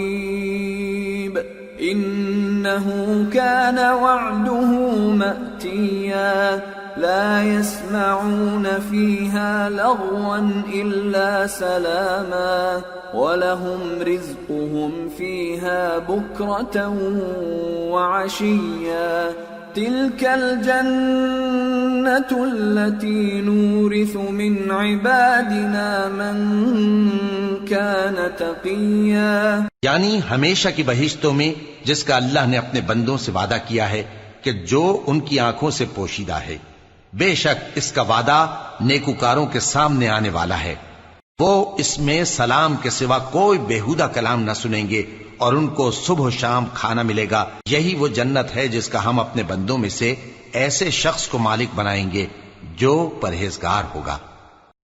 A: بالغيب إنه كان وعده مأتيا لا يسمعون فيها لغوا إلا سلاما ولهم رزقهم فيها بكرة وعشيا تلك الجنة التي نورث من عبادنا من كان تقيا.
B: یعنی ہمیشہ کی بہشتوں میں جس کا اللہ نے اپنے بندوں سے وعدہ کیا ہے کہ جو ان کی آنکھوں سے پوشیدہ ہے، بے شک اس کا وعدہ نیکوکاروں کے سامنے آنے والا ہے. وہ اس میں سلام کے سوا کوئی بیہودہ کلام نہ سنیں گے اور ان کو صبح و شام کھانا ملے گا. یہی وہ جنت ہے جس کا ہم اپنے بندوں میں سے ایسے شخص کو مالک بنائیں گے جو پرہیزگار ہوگا.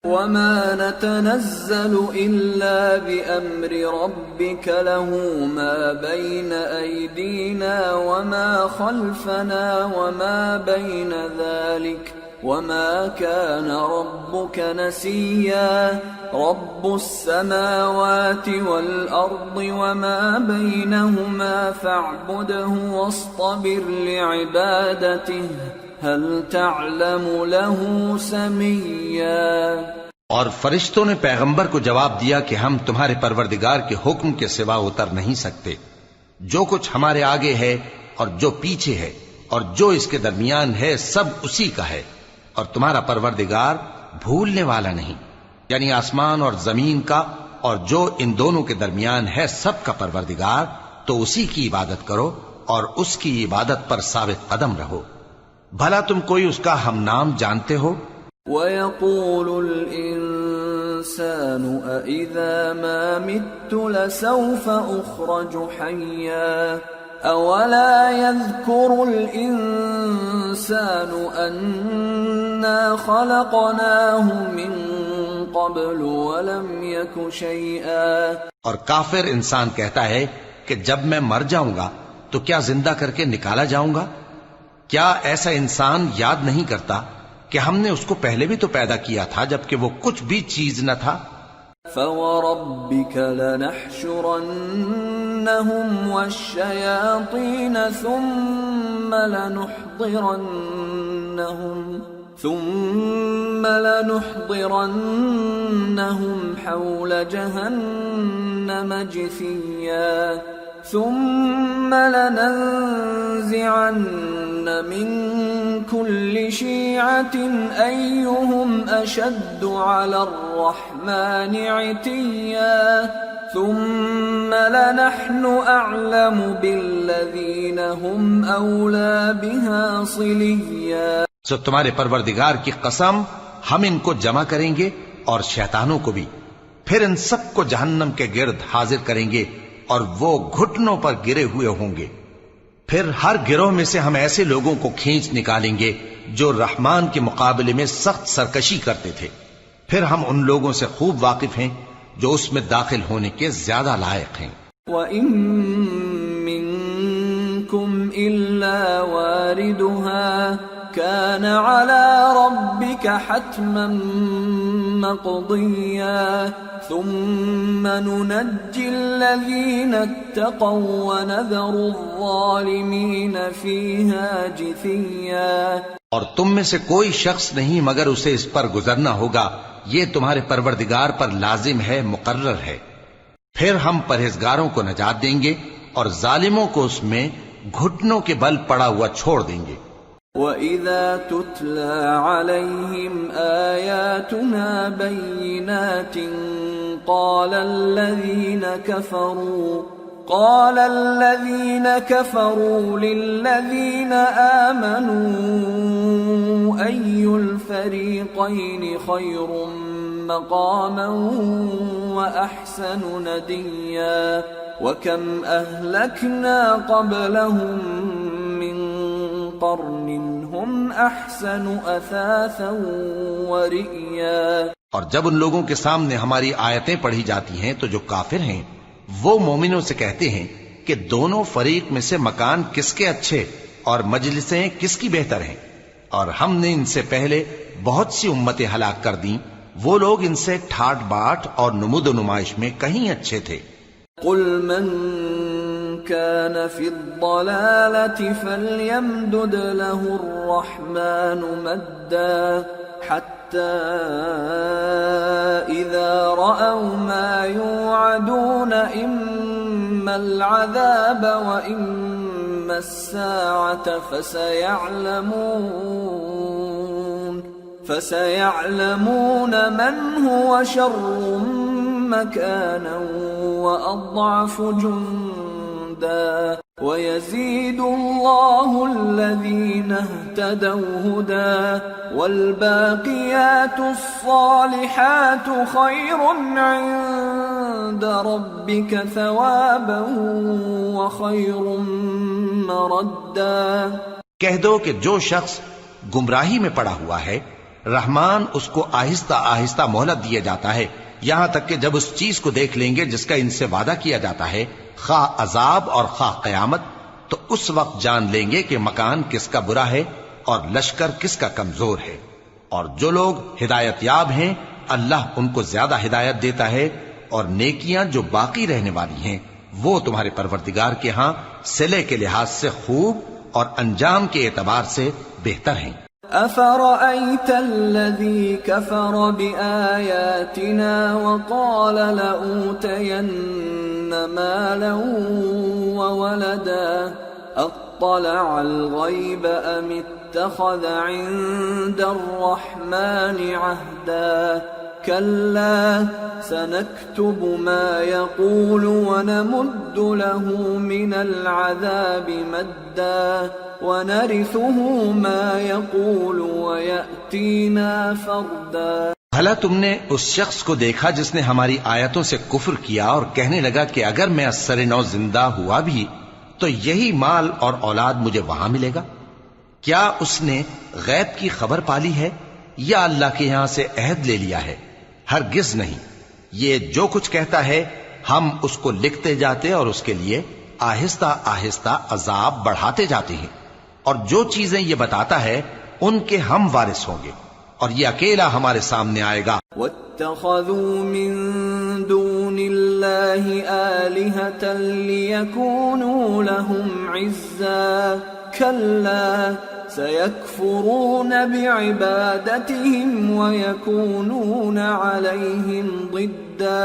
A: وما نتنزل إلا بأمر ربك له ما بين أيدينا وما خلفنا وما بين ذلك وما كان ربك نسيا. رب السماوات والأرض وما بينهما فاعبده واصطبر لعبادته هل تعلم له سميا.
B: اور فرشتوں نے پیغمبر کو جواب دیا کہ ہم تمہارے پروردگار کے حکم کے سوا اتر نہیں سکتے. جو کچھ ہمارے آگے ہے اور جو پیچھے ہے اور جو اس کے درمیان ہے سب اسی کا ہے، اور تمہارا پروردگار بھولنے والا نہیں. یعنی آسمان اور زمین کا اور جو ان دونوں کے درمیان ہے سب کا پروردگار، تو اسی کی عبادت کرو اور اس کی عبادت پر ثابت قدم رہو. بھلا تم کوئی اس کا ہم نام جانتے ہو؟
A: وَيَقُولُ الْإِنسَانُ الإنسان أإذا ما مت لسوف أخرج حيا أولا يذكر الإنسان أنا خلقناه من قبل ولم يك شيئا.
B: اور کافر انسان کہتا ہے کہ جب میں مر جاؤں گا تو کیا زندہ کر کے نکالا جاؤں گا؟ کیا ایسا انسان یاد نہیں کرتا کہ ہم نے اس کو پہلے بھی تو پیدا کیا تھا جبکہ وہ کچھ بھی چیز نہ تھا؟
A: فَوَرَبِّكَ لَنَحْشُرَنَّهُمْ وَالشَّيَاطِينَ ثُمَّ لَنُحْضِرَنَّهُمْ حَوْلَ جَهَنَّمَ جِثِيًّا ثُمَّ لَنَنزِعَنَّ مِنْ كُلِّ شِيعَةٍ أَيُّهُمْ أَشَدُّ عَلَى الرَّحْمَنِ عِتِيًّا ثُمَّ لَنَحْنُ أَعْلَمُ بِالَّذِينَ هُمْ أَوْلَى بِهَا صِلِيًّا.
B: سو تمہارے پروردگار کی قسم ہم ان کو جمع کریں گے اور شیطانوں کو بھی، پھر ان سب کو جہنم کے گرد حاضر کریں گے اور وہ گھٹنوں پر گرے ہوئے ہوں گے. پھر ہر گروہ میں سے ہم ایسے لوگوں کو کھینچ نکالیں گے جو رحمان کے مقابلے میں سخت سرکشی کرتے تھے. پھر ہم ان لوگوں سے خوب واقف ہیں جو اس میں داخل ہونے کے زیادہ لائق ہیں.
A: وَإِن مِّنكُمْ إِلَّا وَارِدُهَا كَانَ عَلَى رَبِّكَ حَتْمًا مَّقْضِيًّا ثُمَّ نُنَجِّي الَّذِينَ اتَّقَوْا وَنَذَرُ الظَّالِمِينَ فِيهَا جِثِيًّا.
B: اور تم میں سے کوئی شخص نہیں مگر اسے اس پر گزرنا ہوگا، یہ تمہارے پروردگار پر لازم ہے، مقرر ہے. پھر ہم پرہیزگاروں کو نجات دیں گے اور ظالموں کو اس میں گھٹنوں کے بل پڑا ہوا چھوڑ دیں گے.
A: وَإِذَا تُتْلَى عَلَيْهِمْ آيَاتُنَا بَيِّنَاتٍ قَالَ الَّذِينَ كَفَرُوا لِلَّذِينَ آمَنُوا أَيُّ الْفَرِيقَيْنِ خَيْرٌ مَّقَامًا وَأَحْسَنُ نَدِيًّا وَكَمْ أَهْلَكْنَا قَبْلَهُم مِّن قَرْنٍ هُمْ أَحْسَنُ أَثَاثًا وَرِئْيًا.
B: اور جب ان لوگوں کے سامنے ہماری آیتیں پڑھی جاتی ہیں تو جو کافر ہیں وہ مومنوں سے کہتے ہیں کہ دونوں فریق میں سے مکان کس کے اچھے اور مجلسیں کس کی بہتر ہیں، اور ہم نے ان سے پہلے بہت سی امتیں ہلاک کر دیں، وہ لوگ ان سے ٹھاٹ باٹ اور نمود و نمائش میں کہیں اچھے تھے.
A: قُلْ مَنْ كَانَ فِي الضَّلَالَةِ فَلْيَمْدُدْ لَهُ الرَّحْمَنُ مَدًّا حَتَّى إِذَا رَأَوْا مَا يُوعَدُونَ إِمَّا الْعَذَابَ وَإِمَّا السَّاعَةَ فَسَيَعْلَمُونَ مَنْ هُوَ شَرٌّ مَكَانًا وَأَضْعَفُ جُنْدًا وَيَزِيدُ اللَّهُ الَّذِينَ اهْتَدَوْا هُدًى وَالْبَاقِيَاتُ الصَّالِحَاتُ خَيْرٌ عِندَ رَبِّكَ ثَوَابًا وَخَيْرٌ مَّرَدًّا.
B: کہہ دو کہ جو شخص گمراہی میں پڑا ہوا ہے رحمان اس کو آہستہ آہستہ مہلت دیا جاتا ہے، یہاں تک کہ جب اس چیز کو دیکھ لیں گے جس کا ان سے وعدہ کیا جاتا ہے، خواہ عذاب اور خواہ قیامت، تو اس وقت جان لیں گے کہ مکان کس کا برا ہے اور لشکر کس کا کمزور ہے. اور جو لوگ ہدایت یاب ہیں اللہ ان کو زیادہ ہدایت دیتا ہے، اور نیکیاں جو باقی رہنے والی ہیں وہ تمہارے پروردگار کے ہاں صلے کے لحاظ سے خوب اور انجام کے اعتبار سے بہتر ہیں.
A: أَفَرَأَيْتَ الَّذِي كَفَرَ بِآيَاتِنَا وَقَالَ لَأُوتَيَنَّ مَالًا وَوَلَدًا أَطَّلَعَ الْغَيْبَ أَمِ اتَّخَذَ عِندَ الرَّحْمَنِ عَهْدًا. كَلَّا سَنَكْتُبُ مَا يَقُولُ وَنَمُدُّ لَهُ مِنَ الْعَذَابِ مَدًّا وَنَرِثُهُ مَا يَقُولُ وَيَأْتِينَا فَرْدًا.
B: بھلا تم نے اس شخص کو دیکھا جس نے ہماری آیتوں سے کفر کیا اور کہنے لگا کہ اگر میں اثر نو زندہ ہوا بھی تو یہی مال اور اولاد مجھے وہاں ملے گا؟ کیا اس نے غیب کی خبر پالی ہے یا اللہ کے یہاں سے عہد لے لیا ہے؟ ہرگز نہیں، یہ جو کچھ کہتا ہے ہم اس کو لکھتے جاتے اور اس کے لیے آہستہ آہستہ عذاب بڑھاتے جاتے ہیں، اور جو چیزیں یہ بتاتا ہے ان کے ہم وارث ہوں گے، اور یہ اکیلا ہمارے سامنے آئے گا۔
A: واتخذوا من دون الله آلهة ليكونوا لهم عزا كلا سيكفرون بعبادتهم ويكونون عليهم ضدا۔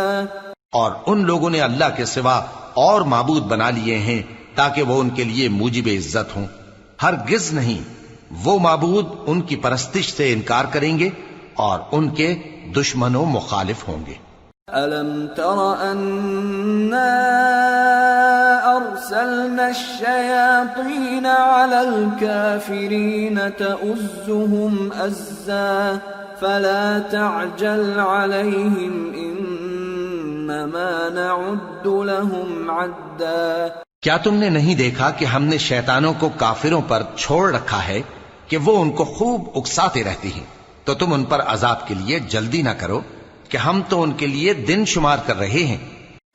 B: اور ان لوگوں نے اللہ کے سوا اور معبود بنا لیے ہیں تاکہ وہ ان کے لیے موجب عزت ہوں، ہرگز نہیں، وہ معبود ان کی پرستش سے انکار کریں گے اور ان کے دشمن و مخالف ہوں گے۔
A: أَلَمْ تَرَ أَنَّا أَرْسَلْنَا الشَّيَاطِينَ عَلَى الْكَافِرِينَ تَؤُزُّهُمْ أَزًّا فَلَا تَعْجَلْ عَلَيْهِمْ إِنَّمَا نَعُدُّ لَهُمْ عَدًّا۔
B: کیا تم نے نہیں دیکھا کہ ہم نے شیطانوں کو کافروں پر چھوڑ رکھا ہے کہ وہ ان کو خوب اکساتے رہتی ہیں، تو تم ان پر عذاب کے لیے جلدی نہ کرو کہ ہم تو ان کے لیے دن شمار کر رہے ہیں۔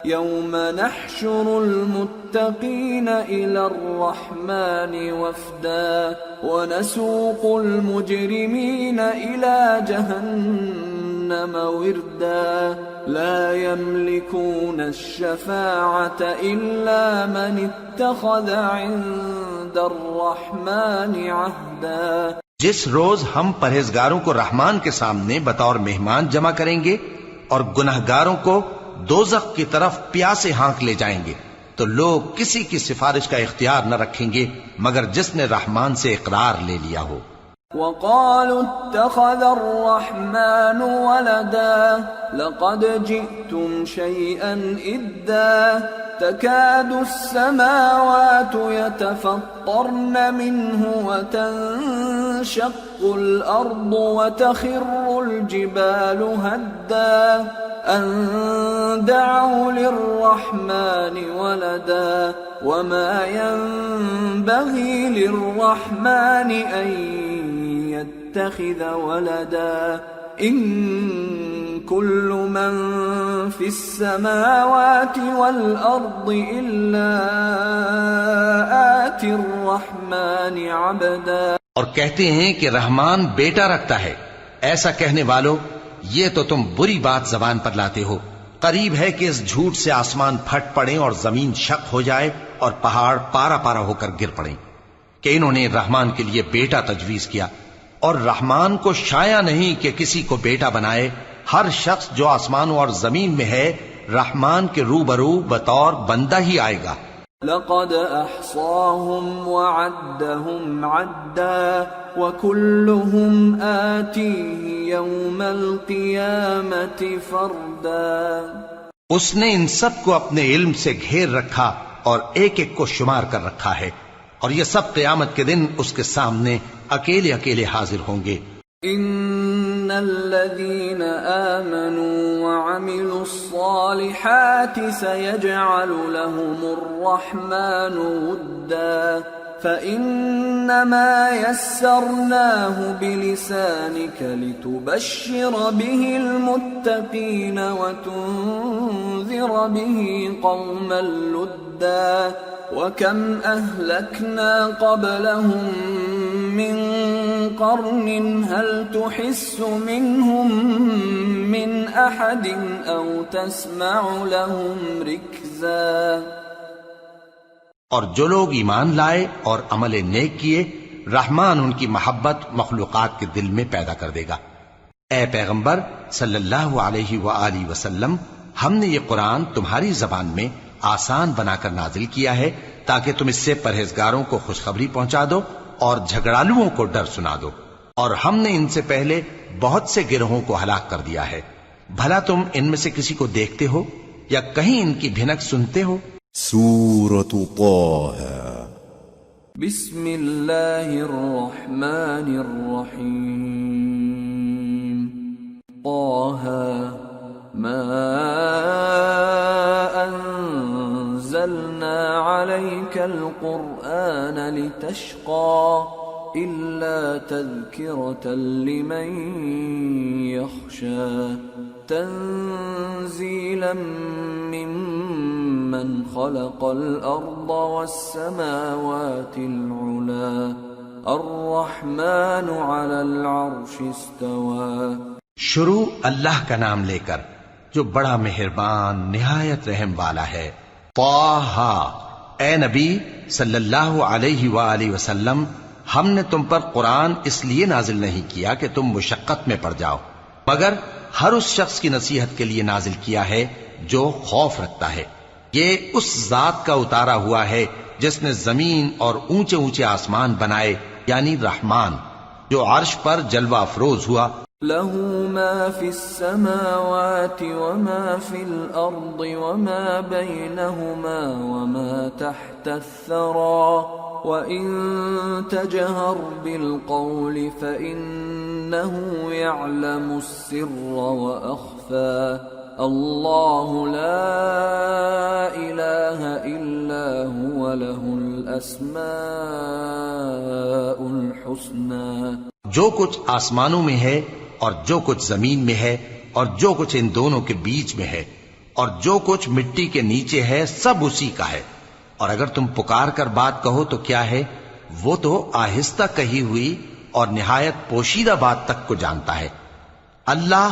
A: يوم نحشر المتقين إلى الرحمن وفدا ونسوق المجرمين إلى جهنم وردا لا يملكون الشفاعة إلا من اتخذ عند الرحمن عهدا۔
B: جس روز ہم پرہیزگاروں کو رحمان کے سامنے بطور مہمان جمع کریں گے اور گناہگاروں کو دوزخ کی طرف پیاسے ہانک لے جائیں گے، تو لوگ کسی کی سفارش کا اختیار نہ رکھیں گے مگر جس نے رحمان سے اقرار لے لیا ہو۔
A: وقالوا اتخذ الرحمن ولدا لقد جئتم شيئا إدا تكاد السماوات يتفطرن منه وتنشق الأرض وتخر الجبال هدا أن دعوا للرحمن ولدا وما ينبغي للرحمن أن يتخذ ولدا إن كل من في السماوات والأرض إلا آتي الرحمن عبدا۔
B: اور کہتے ہیں کہ رحمان بیٹا رکھتا ہے، ایسا کہنے والوں یہ تو تم بری بات زبان پر لاتے ہو۔ قریب ہے کہ اس جھوٹ سے آسمان پھٹ پڑے اور زمین شق ہو جائے اور پہاڑ پارا پارا ہو کر گر پڑیں کہ انہوں نے رحمان کے لیے بیٹا تجویز کیا، اور رحمان کو شایع نہیں کہ کسی کو بیٹا بنائے۔ ہر شخص جو آسمانوں اور زمین میں ہے رحمان کے روبرو بطور بندہ ہی آئے گا۔
A: لقد احصاهم وعدهم عدا وكلهم آتيه يوم القيامة فردا۔
B: اس نے ان سب کو اپنے علم سے گھیر رکھا اور ایک ایک کو شمار کر رکھا ہے، اور یہ سب قیامت کے دن اس کے سامنے اکیلے اکیلے حاضر ہوں گے۔
A: ان الذين آمنوا وعملوا الصالحات سيجعل لهم الرحمن ودا فإنما يسرناه بلسانك لتبشر به المتقين وتنذر به قوما لدا وكم أهلكنا قبلهم من قرن هل تحس منهم من أحد أو تسمع لهم ركزا۔
B: اور جو لوگ ایمان لائے اور عمل نیک کیے رحمان ان کی محبت مخلوقات کے دل میں پیدا کر دے گا۔ اے پیغمبر صلی اللہ علیہ وآلہ وسلم، ہم نے یہ قرآن تمہاری زبان میں آسان بنا کر نازل کیا ہے تاکہ تم اس سے پرہیزگاروں کو خوشخبری پہنچا دو اور جھگڑالوؤں کو ڈر سنا دو، اور ہم نے ان سے پہلے بہت سے گروہوں کو ہلاک کر دیا ہے۔ بھلا تم ان میں سے کسی کو دیکھتے ہو یا کہیں ان کی بھنک سنتے ہو؟
C: سورة طه
A: بسم اللہ الرحمن الرحیم طه القرآن لتشقى إلا تذكرة لمن يخشى تنزيلا ممن خلق الأرض والسماوات العلى الرحمن على العرش استوى۔
D: شروع اللہ کا نام لے کر جو بڑا مہربان نہایت رحم والا ہے۔ طٰہٰ، اے نبی صلی اللہ علیہ وآلہ وسلم، ہم نے تم پر قرآن اس لیے نازل نہیں کیا کہ تم مشقت میں پڑ جاؤ، مگر ہر اس شخص کی نصیحت کے لیے نازل کیا ہے جو خوف رکھتا ہے۔ یہ اس ذات کا اتارا ہوا ہے جس نے زمین اور اونچے اونچے آسمان بنائے، یعنی رحمان، جو عرش پر جلوہ افروز ہوا۔
A: له ما في السماوات وما في الأرض وما بينهما وما تحت الثرى وإن تجهر بالقول فإنه يعلم السر وأخفى الله لا إله إلا هو له الأسماء الحسنى۔
D: جو کچھ آسمانوں میں ہے اور جو کچھ زمین میں ہے اور جو کچھ ان دونوں کے بیچ میں ہے اور جو کچھ مٹی کے نیچے ہے، سب اسی کا ہے۔ اور اگر تم پکار کر بات کہو تو کیا ہے، وہ تو آہستہ کہی ہوئی اور نہایت پوشیدہ بات تک کو جانتا ہے۔ اللہ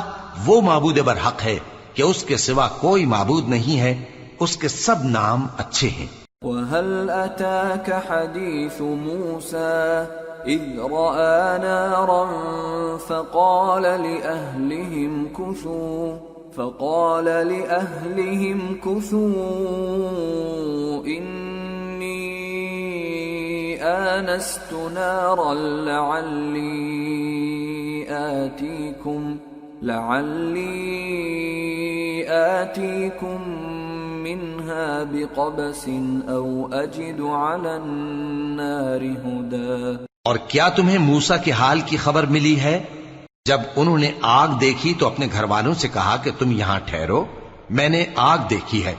D: وہ معبود برحق ہے کہ اس کے سوا کوئی معبود نہیں ہے، اس کے سب نام اچھے ہیں۔
A: وَهَلْ أَتَاكَ حَدِيثُ مُوسَى إِذْ رَأَى نَارًا فَقَالَ لِأَهْلِهِمْ كُثُوا إِنِّي آنَسْتُ نَارًا لعلی آتیکم منها بقبس او اجد علی النار ہدی۔
D: اور کیا تمہیں موسیٰ کے حال کی خبر ملی ہے؟ جب انہوں نے آگ دیکھی تو اپنے گھر والوں سے کہا کہ تم یہاں ٹھہرو، میں نے آگ دیکھی ہے،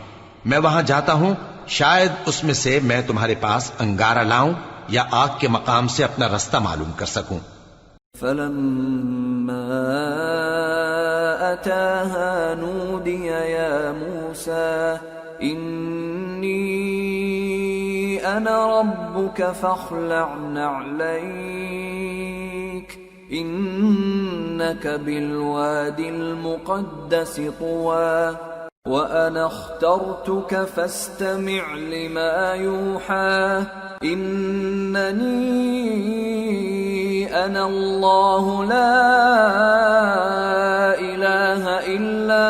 D: میں وہاں جاتا ہوں، شاید اس میں سے میں تمہارے پاس انگارہ لاؤں یا آگ کے مقام سے اپنا رستہ معلوم کر سکوں۔
A: فلما أتاها نودي يا موسى إني أنا ربك فاخلع نعليك إنك بالواد المقدس طوى وأنا اخترتك فاستمع لما يوحى إنني أنا الله لا إله إلا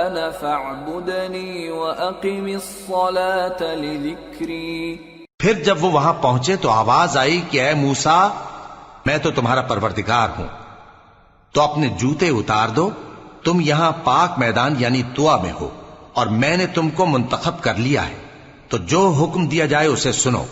A: أنا فاعبدني وأقم الصلاة لذكري۔
D: پھر جب وہ وہاں پہنچے تو آواز آئی کہ اے موسیٰ، میں تو تمہارا پروردگار ہوں، تو اپنے جوتے اتار دو، تم یہاں پاک میدان یعنی طوا میں ہو اور میں نے تم کو منتخب کر لیا ہے، تو جو حکم دیا جائے اسے سنو،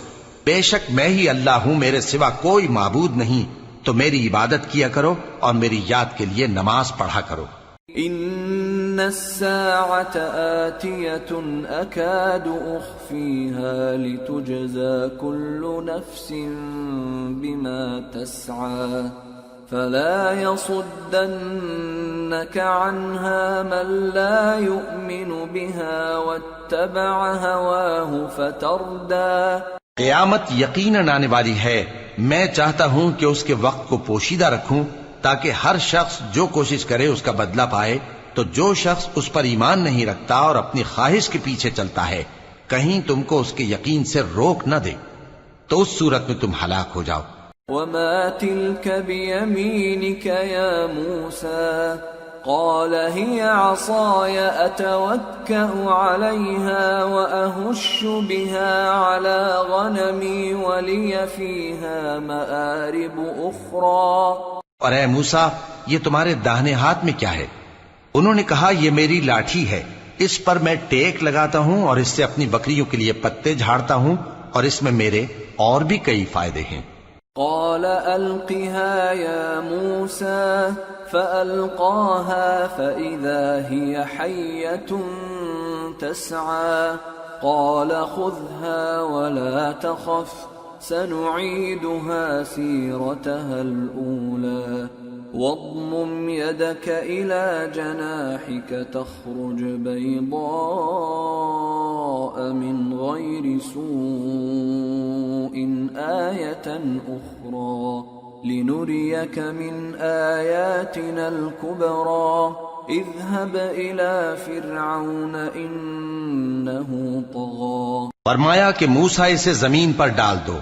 D: بے شک میں ہی اللہ ہوں، میرے سوا کوئی معبود نہیں، تو میری عبادت کیا کرو اور میری یاد کے لیے نماز پڑھا کرو۔
A: ان الساعة آتية اكاد اخفيها لتجزى كل نفس بما تسعى فلا يصدنك عنها من لا يؤمن بها واتبع هواه فتردى۔
D: قیامت یقیناً آنے والی ہے، میں چاہتا ہوں کہ اس کے وقت کو پوشیدہ رکھوں تاکہ ہر شخص جو کوشش کرے اس کا بدلہ پائے، تو جو شخص اس پر ایمان نہیں رکھتا اور اپنی خواہش کے پیچھے چلتا ہے کہیں تم کو اس کے یقین سے روک نہ دے تو اس صورت میں تم ہلاک ہو جاؤ۔
A: وما تلك بيمينك يا موسى قال هي عصاي أتوكأ عليها وأهش بها على غنمي ولي فيها مآرب أخرى۔
D: اور اے موسیٰ، یہ تمہارے داہنے ہاتھ میں کیا ہے؟ انہوں نے کہا یہ میری لاٹھی ہے، اس پر میں ٹیک لگاتا ہوں اور اس سے اپنی بکریوں کے لیے پتے جھاڑتا ہوں اور اس میں میرے اور بھی کئی فائدے ہیں۔
A: قال ألقها يا موسى فألقاها فإذا هي حية تسعى قال خذها ولا تخف سنعيدها سيرتها الأولى واضمم يدك إلى جناحك تخرج بيضاء من غير سوء آية أخرى لنريك من آياتنا الكبرى اذهب إلى فرعون إنه طغى.
D: فرمایا کہ موسیٰ اسے زمین پر ڈال دو،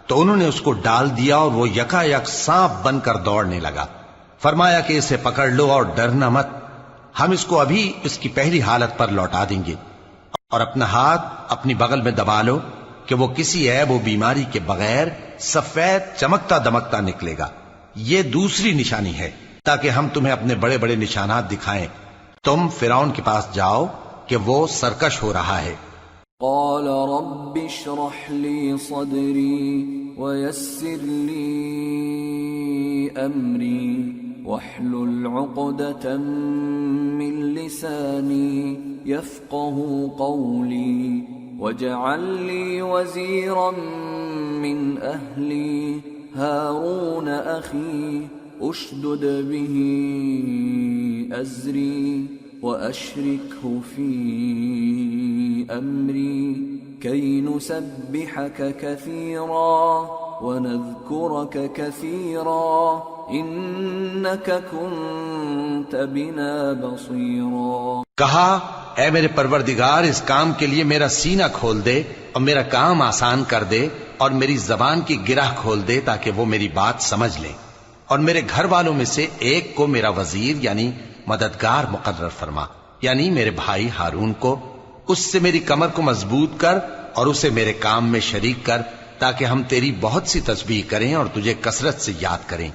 D: تو انہوں نے اس کو ڈال دیا اور وہ یکا یک سانپ بن کر دوڑنے لگا. فرمایا کہ اسے پکڑ لو اور ڈرنا مت، ہم اس کو ابھی اس کی پہلی حالت پر لوٹا دیں گے، اور اپنا ہاتھ اپنی بغل میں دبا لو کہ وہ کسی عیب و بیماری کے بغیر سفید چمکتا دمکتا نکلے گا. یہ دوسری نشانی ہے تاکہ ہم تمہیں اپنے بڑے بڑے نشانات دکھائیں. تم فرعون کے پاس جاؤ کہ وہ سرکش ہو رہا ہے.
A: قال رب اشرح لي صدري ويسر لي أمري واحلل عقدة من لساني يفقه قولي واجعل لي وزيرا من أهلي هارون أخي اشدد به أزري وأشركه في أمري كي نسبحك كثيرا ونذكرك كثيرا إنك كنت بنا بصيرا.
D: کہا اے میرے پروردگار اس کام کے لیے میرا سینہ کھول دے اور میرا کام آسان کر دے اور میری زبان کی گرہ کھول دے تاکہ وہ میری بات سمجھ لیں، اور میرے گھر والوں میں سے ایک کو میرا وزیر یعنی مددگار مقرر فرما، یعنی میرے بھائی ہارون کو. اس سے میری کمر کو مضبوط کر اور اسے میرے کام میں شریک کر تاکہ ہم تیری بہت سی تسبیح کریں اور تجھے کثرت سے یاد کریں.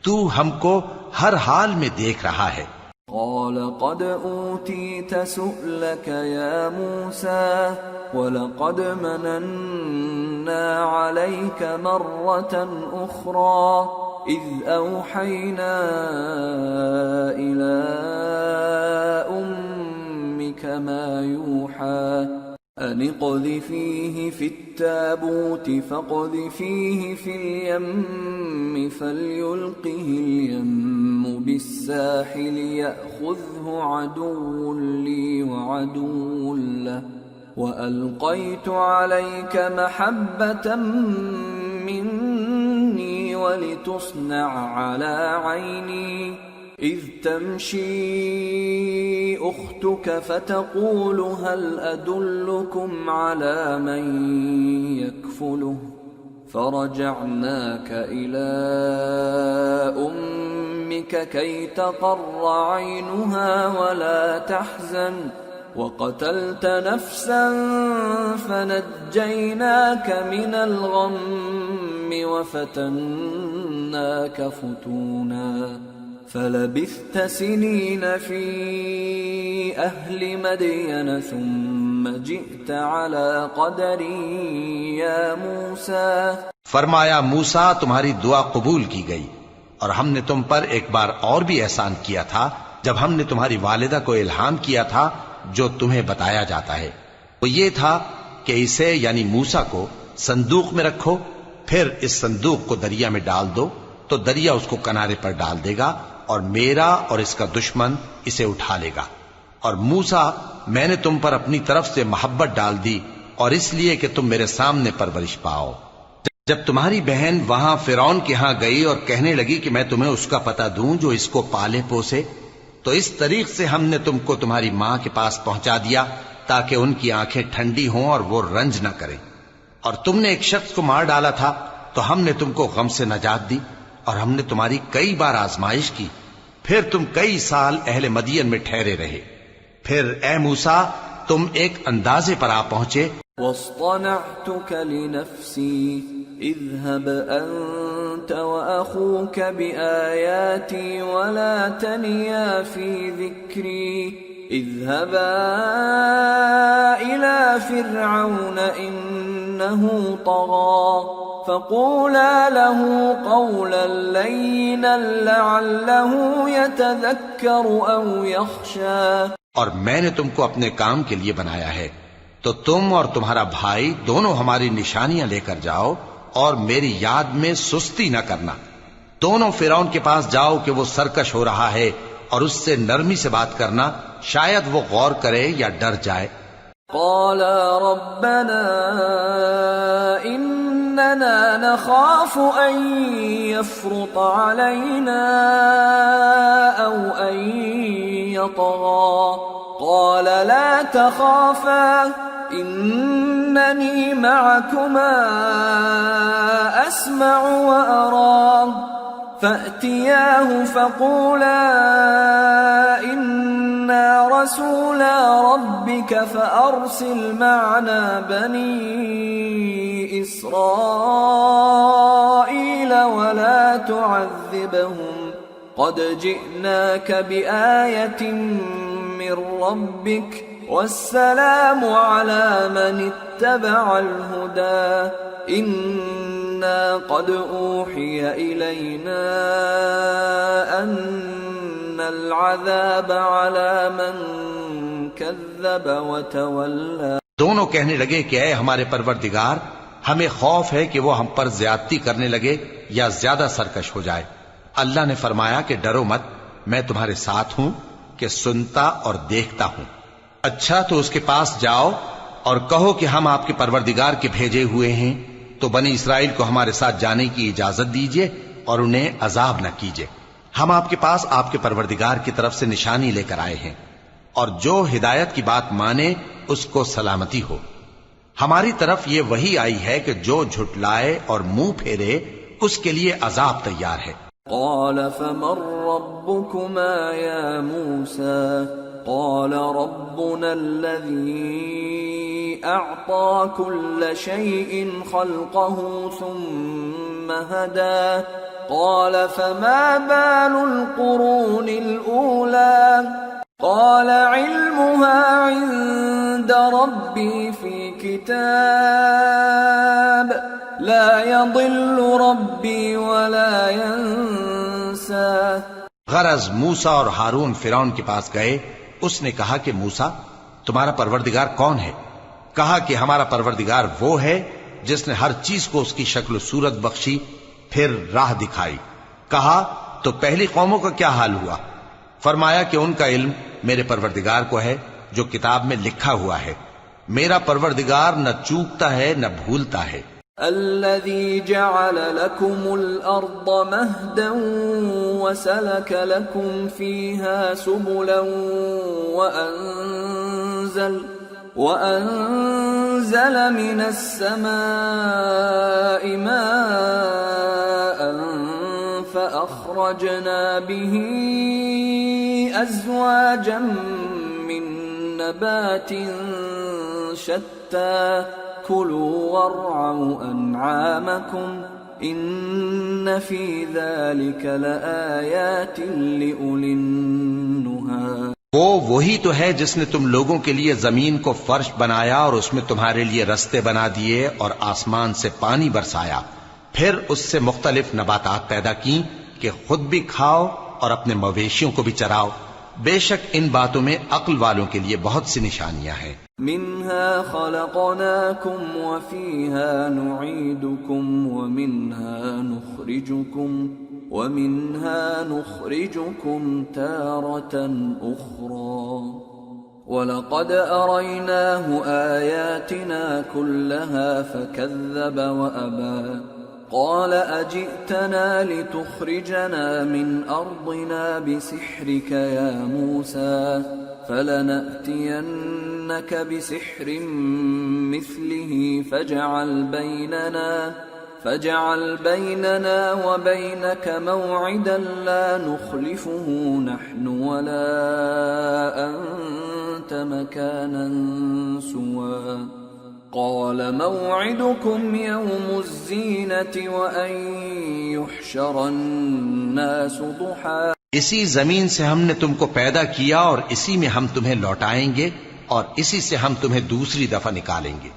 D: تو ہم کو ہر حال میں دیکھ رہا ہے.
A: قال قد أوتيت سؤلك يا موسى ولقد مننا عليك مرة أخرى إذ أوحينا إلى أمك ما يوحى أن اقذفيه في التابوت فاقذفيه في اليم فليلقه اليم بالساحل يأخذه عدو لي وعدو له وألقيت عليك محبة مني ولتصنع على عيني إذ تمشي أختك فتقول هل أدلكم على من يكفله فرجعناك إلى أمك كي تقر عينها ولا تحزن وقتلت نفسا فنجيناك من الغم وفتناك فتونا فلبثت سنين في أهل مدين ثم جئت على قدر يا موسى.
D: فرمایا موسیٰ تمہاری دعا قبول کی گئی، اور ہم نے تم پر ایک بار اور بھی احسان کیا تھا جب ہم نے تمہاری والدہ کو الہام کیا تھا جو تمہیں بتایا جاتا ہے. وہ یہ تھا کہ اسے یعنی موسیٰ کو صندوق میں رکھو، پھر اس صندوق کو دریا میں ڈال دو تو دریا اس کو کنارے پر ڈال دے گا اور میرا اور اس کا دشمن اسے اٹھا لے گا. اور موسیٰ میں نے تم پر اپنی طرف سے محبت ڈال دی اور اس لیے کہ تم میرے سامنے پرورش پاؤ. جب تمہاری بہن وہاں فرعون کے ہاں گئی اور کہنے لگی کہ میں تمہیں اس کا پتہ دوں جو اس کو پالے پوسے، تو اس طریق سے ہم نے تم کو تمہاری ماں کے پاس پہنچا دیا تاکہ ان کی آنکھیں ٹھنڈی ہوں اور وہ رنج نہ کریں. اور تم نے ایک شخص کو مار ڈالا تھا تو ہم نے تم کو غم سے نجات دی، اور ہم نے تمہاری کئی بار آزمائش کی، پھر تم کئی سال اہل مدین میں ٹھہرے رہے. پھر اے موسیٰ تم ایک اندازے پر آ پہنچے.
A: واصطنعتك لنفسي اذهب أنت وأخوك بآياتي ولا تنيا في ذكري اذهبا إلى فرعون إنه طغى فقولا له قولا لينا لعله يتذكر أو يخشى.
D: اور میں نے تم کو اپنے کام کے لیے بنایا ہے، تو تم اور تمہارا بھائی دونوں ہماری نشانیاں لے کر جاؤ اور میری یاد میں سستی نہ کرنا. دونوں فرعون کے پاس جاؤ کہ وہ سرکش ہو رہا ہے اور اس سے نرمی سے بات کرنا، شاید وہ غور کرے یا ڈر جائے.
A: قالا ربنا اننا نخاف ان يفرط علينا او ان يطغى قال لا تخافا انني معكما اسمع وارى فأتياه فقولا إنا رسولا ربك فأرسل معنا بني إسرائيل ولا تعذبهم قد جئناك بآية من ربك والسلام على من اتبع الهدى إنا قد أوحي إلينا أن العذاب على من كذب وتولى.
D: دونوں کہنے لگے کہ اے ہمارے پروردگار، ہمیں خوف ہے کہ وہ ہم پر زیادتی کرنے لگے یا زیادہ سرکش ہو جائے. اللہ نے فرمایا کہ ڈرو مت، میں تمہارے ساتھ ہوں کہ سنتا اور دیکھتا ہوں. اچھا تو اس کے پاس جاؤ اور کہو کہ ہم آپ کے پروردگار کے بھیجے ہوئے ہیں، تو بنی اسرائیل کو ہمارے ساتھ جانے کی اجازت دیجیے اور انہیں عذاب نہ کیجیے. ہم آپ کے پاس آپ کے پروردگار کی طرف سے نشانی لے کر آئے ہیں، اور جو ہدایت کی بات مانے اس کو سلامتی ہو. ہماری طرف یہ وحی آئی ہے کہ جو جھٹلائے اور منہ پھیرے اس کے لیے عذاب تیار ہے.
A: قال فمن ربكما يا موسى قال ربنا الذي أعطى كل شيء خلقه ثم هدى قال فما بال القرون الأولى قال علمها عند ربي في كتاب لا يضل ربي ولا ينسى.
D: غرض موسیٰ اور ہارون فرعون کے پاس گئے. اس نے کہا کہ موسیٰ تمہارا پروردگار کون ہے؟ کہا کہ ہمارا پروردگار وہ ہے جس نے ہر چیز کو اس کی شکل و صورت بخشی پھر راہ دکھائی. کہا تو پہلی قوموں کا کیا حال ہوا؟ فرمایا کہ ان کا علم میرے پروردگار کو ہے جو کتاب میں لکھا ہوا ہے. میرا پروردگار نہ چوکتا ہے نہ بھولتا ہے.
A: الذي جعل لكم الأرض مهدا وسلك لكم فيها سبلا وأنزل من السماء ماء فأخرجنا به أزواجا من نبات شتى كلوا وارعوا أنعامكم إن في ذلك لآيات لأولي النهى.
D: وہ وہی تو ہے جس نے تم لوگوں کے لیے زمین کو فرش بنایا اور اس میں تمہارے لیے رستے بنا دیے اور آسمان سے پانی برسایا، پھر اس سے مختلف نباتات پیدا کی کہ خود بھی کھاؤ اور اپنے مویشیوں کو بھی چراؤ. بے شک ان باتوں میں عقل والوں کے لیے بہت سی نشانیاں ہیں.
A: منها خلقناكم وفيها نعيدكم ومنها نخرجكم تارة أخرى ولقد أريناه آياتنا كلها فكذب وأبى قال أجئتنا لتخرجنا من أرضنا بسحرك يا موسى فلنأتينك بسحر مثله فاجعل بيننا وبينك موعدا لا نخلفه نحن ولا أنت مكانا سوى قال موعدكم يوم الزينة وأن يحشر الناس ضحى.
D: اسی زمین سے ہم نے تم کو پیدا کیا اور اسی میں ہم تمہیں لوٹائیں گے اور اسی سے ہم تمہیں دوسری دفعہ نکالیں گے.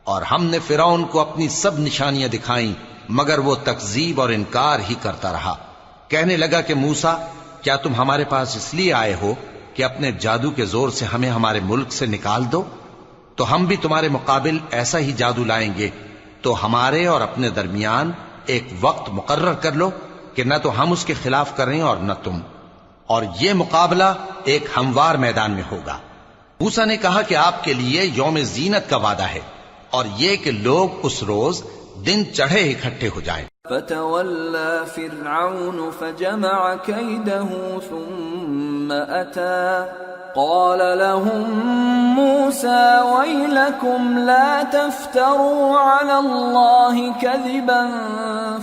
D: اور ہم نے فرعون کو اپنی سب نشانیاں دکھائیں مگر وہ تکذیب اور انکار ہی کرتا رہا. کہنے لگا کہ موسیٰ کیا تم ہمارے پاس اس لیے آئے ہو کہ اپنے جادو کے زور سے ہمیں ہمارے ملک سے نکال دو؟ تو ہم بھی تمہارے مقابل ایسا ہی جادو لائیں گے، تو ہمارے اور اپنے درمیان ایک وقت مقرر کر لو کہ نہ تو ہم اس کے خلاف کریں اور نہ تم، اور یہ مقابلہ ایک ہموار میدان میں ہوگا۔ موسیٰ نے کہا کہ آپ کے لیے یوم زینت کا وعدہ ہے، اور یہ کہ لوگ اس روز دن چڑھے اکٹھے ہو جائیں۔
A: فتولى فرعون فجمع كيده ثم أتى قال لهم موسى ويلكم لا تفتروا على الله كذبا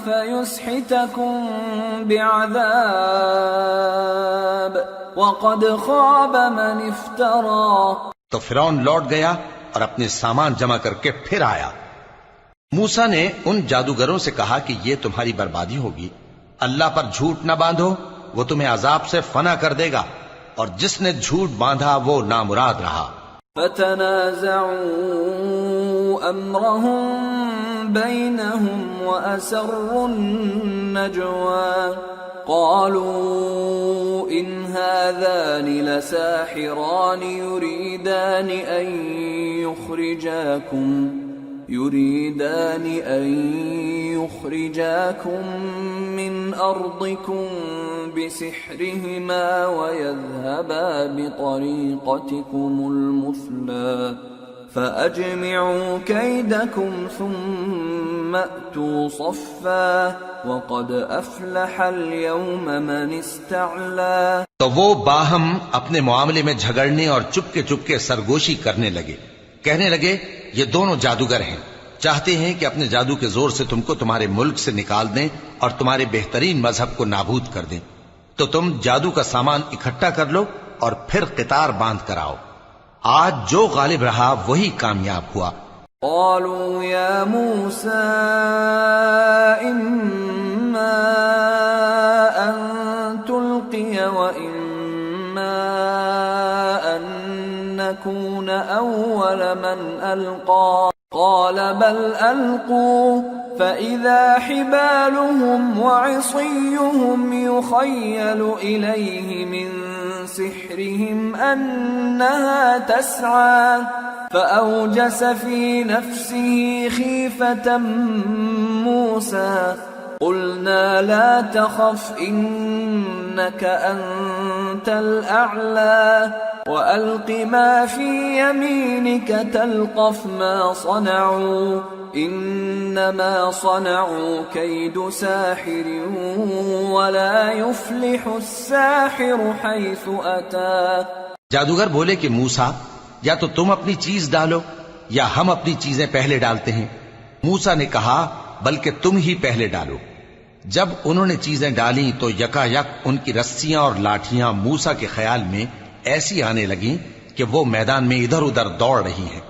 A: فيسحتكم بعذاب وقد خاب من افترى۔
D: تو فرعون لوٹ گیا اور اپنے سامان جمع کر کے پھر آیا۔ موسیٰ نے ان جادوگروں سے کہا کہ یہ تمہاری بربادی ہوگی، اللہ پر جھوٹ نہ باندھو، وہ تمہیں عذاب سے فنا کر دے گا، اور جس نے جھوٹ باندھا وہ نامراد رہا۔
A: فتنازعوا امرهم بينهم واسروا النجوى قالوا ان هذان لساحران يريدان أن يخرجاكم من أرضكم بسحرهما ويذهبا بطريقتكم المثلى فأجمعوا كيدكم ثم أتوا صفا وقد أفلح اليوم من استعلى۔
D: تو وہ باہم اپنے معاملے میں جھگڑنے اور چپکے سرگوشی کرنے لگے، کہنے لگے یہ دونوں جادوگر ہیں، چاہتے ہیں کہ اپنے جادو کے زور سے تم کو تمہارے ملک سے نکال دیں اور تمہارے بہترین مذہب کو نابود کر دیں، تو تم جادو کا سامان اکٹھا کر لو اور پھر قطار باندھ کر آؤ۔ آج جو غالب رہا وہی کامیاب ہوا۔
A: قالوا يا موسى إما أن تلقي وإما أن نكون أول من ألقى قال بل ألقوا فإذا حبالهم وعصيهم يخيل إليه من سحرهم أنها تسعى فأوجس في نفسه خيفة موسى قلنا لا تخف إنك أنت الأعلى وألق ما في يمينك تلقف ما صنعوا إنما صنعوا كيد ساحر ولا يفلح الساحر حيث أتى۔
D: جادوگر بولے کہ موسیٰ یا تو تم اپنی چیز ڈالو یا ہم اپنی چیزیں پہلے ڈالتے ہیں۔ موسیٰ نے کہا بلکہ تم ہی پہلے ڈالو۔ جب انہوں نے چیزیں ڈالیں تو یکا یک ان کی رسیاں اور لاٹھیاں موسیٰ کے خیال میں ایسی آنے لگیں کہ وہ میدان میں ادھر ادھر دوڑ رہی ہیں۔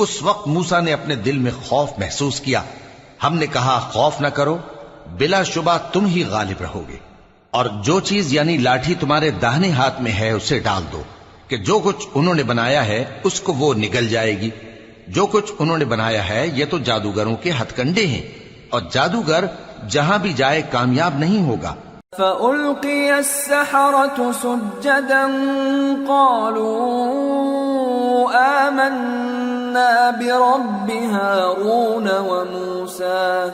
D: اس وقت موسیٰ نے اپنے دل میں خوف محسوس کیا۔ ہم نے کہا خوف نہ کرو، بلا شبہ تم ہی غالب رہو گے، اور جو چیز یعنی لاٹھی تمہارے داہنے ہاتھ میں ہے اسے ڈال دو کہ جو کچھ انہوں نے بنایا ہے اس کو وہ نگل جائے گی۔ جو کچھ انہوں نے بنایا ہے یہ تو جادوگروں کے ہتھ کنڈے ہیں، اور جادوگر جہاں بھی جائے کامیاب نہیں ہوگا۔
A: فألقي السحرة سجدا قالوا آمنا برب هارون وموسى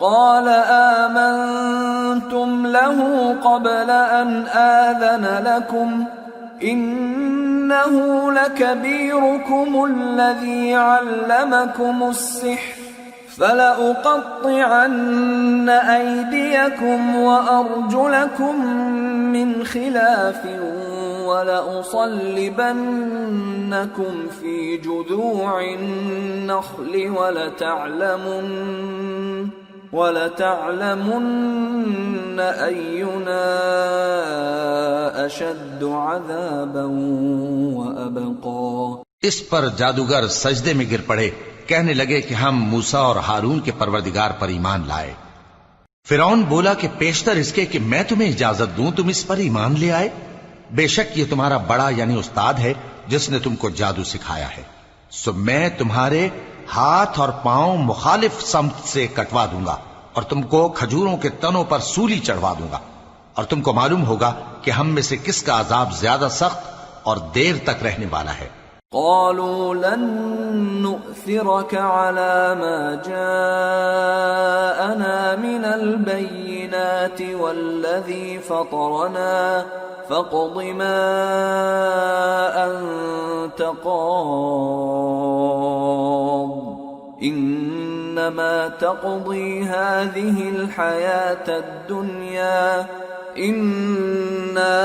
A: قال آمنتم له قبل أن آذن لكم إنه لكبيركم الذي علمكم السحر فلأقطعن أيديكم وأرجلكم من خلاف ولأصلبنكم في جذوع النخل ولتعلمن أينا أشد عذابا وأبقى۔
D: اس پر جادوگر سجدے میں گر پڑے، کہنے لگے کہ ہم موسیٰ اور ہارون کے پروردگار پر ایمان لائے۔ فرعون بولا کہ پیشتر اس کے کہ میں تمہیں اجازت دوں تم اس پر ایمان لے آئے، بے شک یہ تمہارا بڑا یعنی استاد ہے جس نے تم کو جادو سکھایا ہے، سو میں تمہارے ہاتھ اور پاؤں مخالف سمت سے کٹوا دوں گا اور تم کو کھجوروں کے تنوں پر سولی چڑھوا دوں گا، اور تم کو معلوم ہوگا کہ ہم میں سے کس کا عذاب زیادہ سخت اور دیر تک رہنے والا ہے۔
A: قالوا لن نؤثرك على ما جاءنا من البينات والذي فطرنا فاقض ما أنت قاض إنما تقضي هذه الحياة الدنيا إنا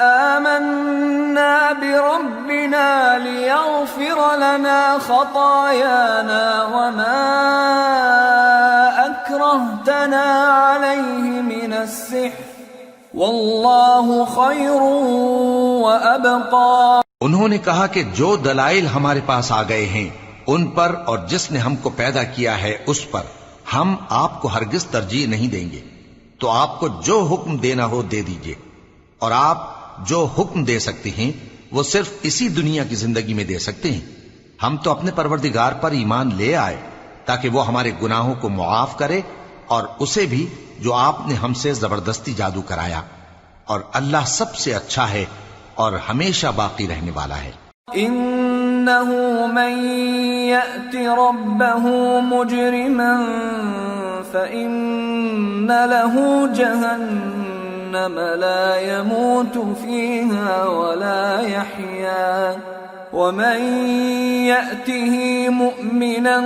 A: آمنا بربنا ليغفر لنا خطايانا وما أكرهتنا عليه من السحر واللہ خیر وابقى۔
D: انہوں نے کہا کہ جو دلائل ہمارے پاس آ گئے ہیں ان پر اور جس نے ہم کو پیدا کیا ہے اس پر ہم آپ کو ہرگز ترجیح نہیں دیں گے، تو آپ کو جو حکم دینا ہو دے دیجئے، اور آپ جو حکم دے سکتے ہیں وہ صرف اسی دنیا کی زندگی میں دے سکتے ہیں۔ ہم تو اپنے پروردگار پر ایمان لے آئے تاکہ وہ ہمارے گناہوں کو معاف کرے اور اسے بھی جو آپ نے ہم سے زبردستی جادو کرایا، اور اللہ سب سے اچھا ہے اور ہمیشہ باقی رہنے والا ہے۔
A: انه من يأت ربه مجرما فإن له جهنم لا يموت فيها ولا يحيا ومن يأته مؤمنا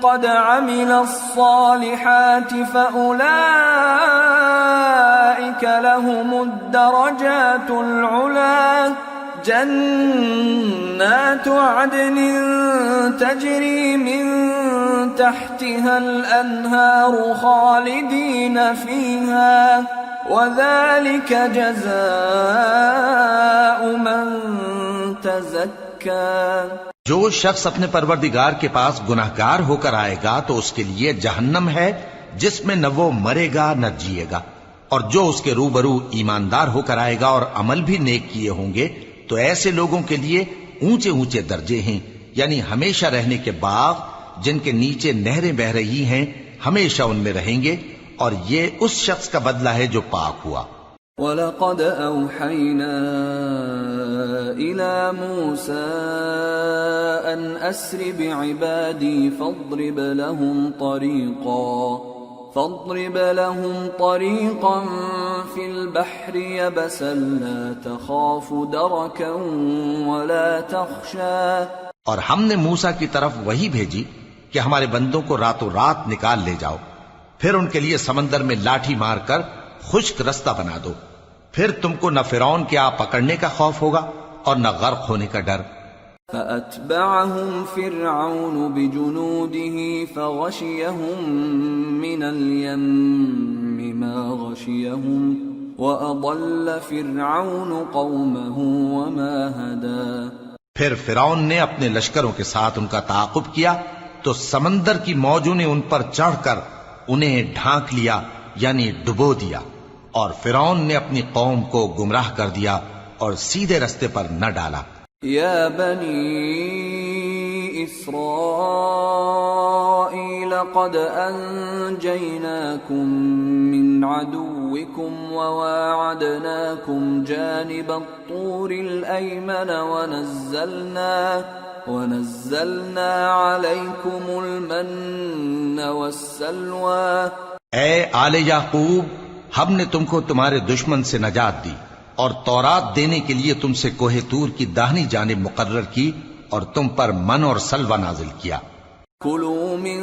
A: قد عمل الصالحات فأولئك لهم الدرجات العلى جنات عدن تجري من تحتها الأنهار خالدين فيها وذلك جزاء من تزكى۔
D: جو شخص اپنے پروردگار کے پاس گناہگار ہو کر آئے گا تو اس کے لیے جہنم ہے جس میں نہ وہ مرے گا نہ جیے گا، اور جو اس کے روبرو ایماندار ہو کر آئے گا اور عمل بھی نیک کیے ہوں گے تو ایسے لوگوں کے لیے اونچے اونچے درجے ہیں، یعنی ہمیشہ رہنے کے باغ جن کے نیچے نہریں بہ رہی ہیں، ہمیشہ ان میں رہیں گے، اور یہ اس شخص کا بدلہ ہے جو پاک ہوا۔
A: وَلَقَدْ أَوْحَيْنَا إِلَى مُوسَىٰ أَنْ أَسْرِ بِعِبَادِي فَاضْرِبْ لَهُمْ طَرِيقًا فِي الْبَحْرِ يَبَسًا لَا تَخَافُ دَرَكًا وَلَا تَخْشَىٰ۔
D: اور ہم نے موسیٰ کی طرف وہی بھیجی کہ ہمارے بندوں کو راتوں رات نکال لے جاؤ، پھر ان کے لیے سمندر میں لاٹھی مار کر خشک رستہ بنا دو، پھر تم کو نہ فرعون کے آ پکڑنے کا خوف ہوگا اور نہ غرق ہونے کا ڈر۔
A: فَأَتْبَعَهُمْ فِرْعَوْنُ بِجُنُودِهِ فَغَشِيَهُمْ مِنَ الْيَمِّ مَا غَشِيَهُمْ وَأَضَلَّ فِرْعَوْنُ قَوْمَهُ وَمَا هَدَىٰ۔
D: پھر فرعون نے اپنے لشکروں کے ساتھ ان کا تعاقب کیا تو سمندر کی موجوں نے ان پر چڑھ کر انہیں ڈھانک لیا، یعنی ڈبو دیا، اور فرعون نے اپنی قوم کو گمراہ کر دیا اور سیدھے رستے پر نہ ڈالا۔
A: یا بنی اسرائیل قد انجیناکم من عدوکم وواعدناکم جانب الطور الایمن ونزلنا علیکم المن والسلوى۔
D: اے آل یعقوب، ہم نے تم کو تمہارے دشمن سے نجات دی اور تورات دینے کے لیے تم سے کوہ طور کی داہنی جانب مقرر کی اور تم پر من اور سلوہ نازل کیا۔
A: کلوا من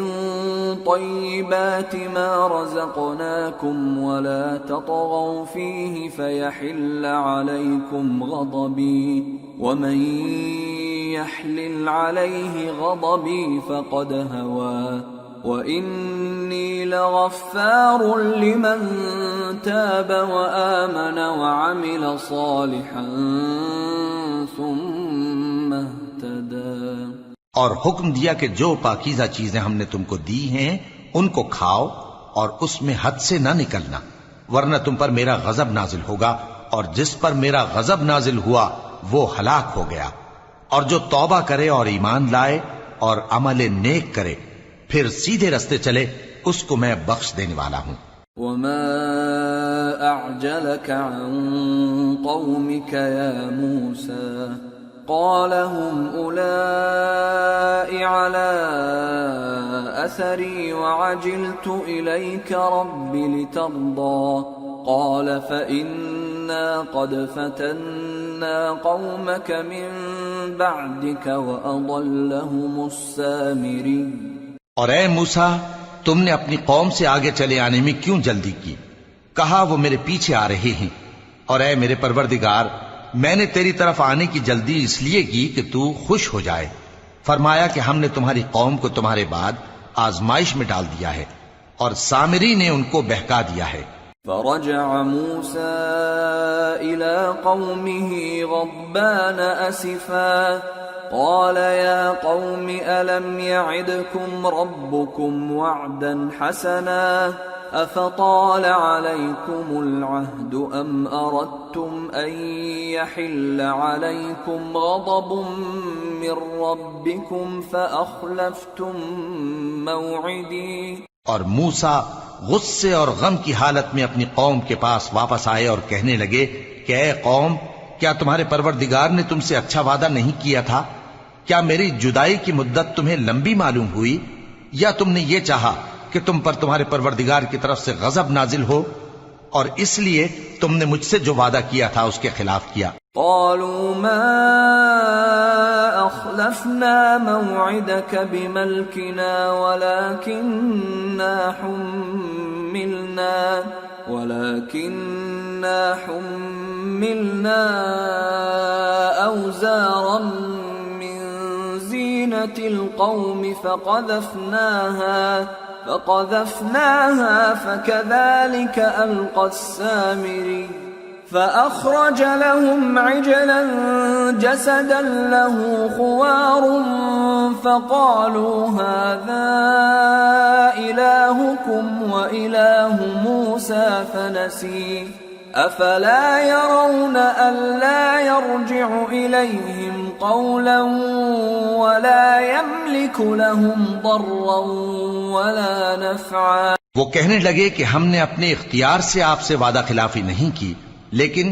A: طیبات ما رزقناکم ولا تطغوا فیہ فیحل علیکم غضبی ومن یحلل علیہ غضبی فقد هوى وَإِنِّي لَغَفَّارٌ لِمَن تَابَ وَآمَنَ وَعَمِلَ صَالِحًا ثُمَّ اهْتَدَىٰ۔
D: اور حکم دیا کہ جو پاکیزہ چیزیں ہم نے تم کو دی ہیں ان کو کھاؤ اور اس میں حد سے نہ نکلنا، ورنہ تم پر میرا غضب نازل ہوگا، اور جس پر میرا غضب نازل ہوا وہ ہلاک ہو گیا۔ اور جو توبہ کرے اور ایمان لائے اور عمل نیک کرے پھر سیدھے رستے چلے اس کو میں بخش دینے والا ہوں۔
A: وما أعجلك عن قومك يا موسى قال هم أولئك على أثري وعجلت إليك رب لترضى قال فإنا قد فتنا قومك من بعدك وأضلهم السامري۔
D: اور اے موسیٰ، تم نے اپنی قوم سے آگے چلے آنے میں کیوں جلدی کی؟ کہا وہ میرے پیچھے آ رہے ہیں۔ اور اے میرے پروردگار، میں نے تیری طرف آنے کی جلدی اس لیے کی کہ تو خوش ہو جائے۔ فرمایا کہ ہم نے تمہاری قوم کو تمہارے بعد آزمائش میں ڈال دیا ہے، اور سامری نے ان کو بہکا دیا ہے۔
A: فرجع موسى إلى قومه غضبان أسفا قال يا قوم ألم يعدكم ربكم وعدا حسنا أفطال عليكم العهد أم أردتم أن يحل عليكم غضب من ربكم فأخلفتم موعدي۔
D: اور موسیٰ غصے اور غم کی حالت میں اپنی قوم کے پاس واپس آئے اور کہنے لگے کہ اے قوم، کیا تمہارے پروردگار نے تم سے اچھا وعدہ نہیں کیا تھا؟ کیا میری جدائی کی مدت تمہیں لمبی معلوم ہوئی، یا تم نے یہ چاہا کہ تم پر تمہارے پروردگار کی طرف سے غضب نازل ہو، اور اس لیے تم نے مجھ سے جو وعدہ کیا تھا اس کے خلاف کیا؟
A: قالوا ما أخلفنا موعدك بملكنا ولكننا حملنا أوزارا من زينة القوم فقذفناها فكذلك ألقى السامري فأخرج لهم عجلا جسدا له خوار فقالوا هذا إلهكم وإله موسى فنسي أفلا يرون ألا يرجع إليهم قولا ولا يملك لهم ضرا ولا نفعا۔
D: وہ کہنے لگے کہ ہم نے اپنے اختیار سے آپ سے وعدہ خلافی نہیں کی، لیکن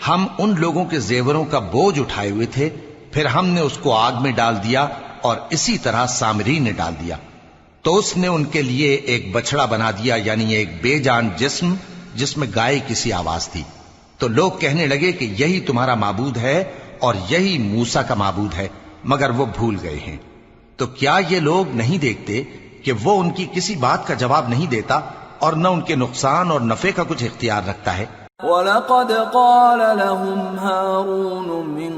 D: ہم ان لوگوں کے زیوروں کا بوجھ اٹھائے ہوئے تھے، پھر ہم نے اس کو آگ میں ڈال دیا، اور اسی طرح سامری نے ڈال دیا۔ تو اس نے ان کے لیے ایک بچڑا بنا دیا، یعنی ایک بے جان جسم جس میں گائے کی سی آواز تھی۔ تو لوگ کہنے لگے کہ یہی تمہارا معبود ہے اور یہی موسیٰ کا معبود ہے، مگر وہ بھول گئے ہیں۔ تو کیا یہ لوگ نہیں دیکھتے کہ وہ ان کی کسی بات کا جواب نہیں دیتا، اور نہ ان کے نقصان اور نفع کا کچھ اختیار رکھتا ہے؟
A: وَلَقَدْ قَالَ لَهُمْ هَارُونُ مِن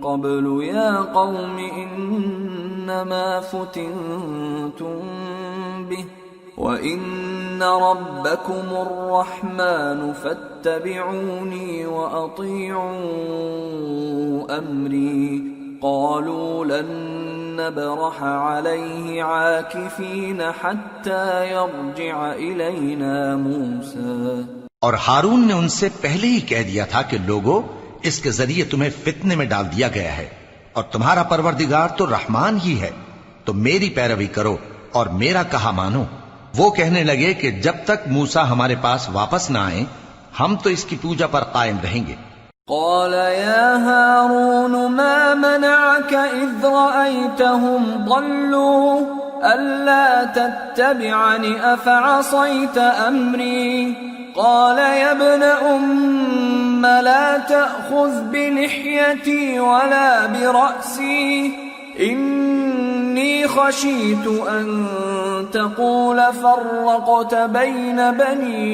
A: قَبْلُ يَا قَوْمِ إِنَّمَا فُتِنْتُمْ بِهِ وَإِنَّ رَبَّكُمُ الرَّحْمَنُ فَاتَّبِعُونِي وَأَطِيعُوا أَمْرِي قَالُوا لَن نَّبْرَحَ عَلَيْهِ عَاكِفِينَ حَتَّى يَرْجِعَ إِلَيْنَا مُوسَىٰ۔
D: اور ہارون نے ان سے پہلے ہی کہہ دیا تھا کہ لوگو، اس کے ذریعے تمہیں فتنے میں ڈال دیا گیا ہے، اور تمہارا پروردگار تو رحمان ہی ہے، تو میری پیروی کرو اور میرا کہا مانو۔ وہ کہنے لگے کہ جب تک موسیٰ ہمارے پاس واپس نہ آئیں، ہم تو اس کی پوجا پر قائم رہیں گے۔
A: قال يا هارون ما منعك إذ رأيتهم ضلوا ألا تتبعني أفعصيت أمري قال يا ابن أم لا تأخذ بلحيتي ولا برأسي إني خشيت أن تقول فرقت بين بني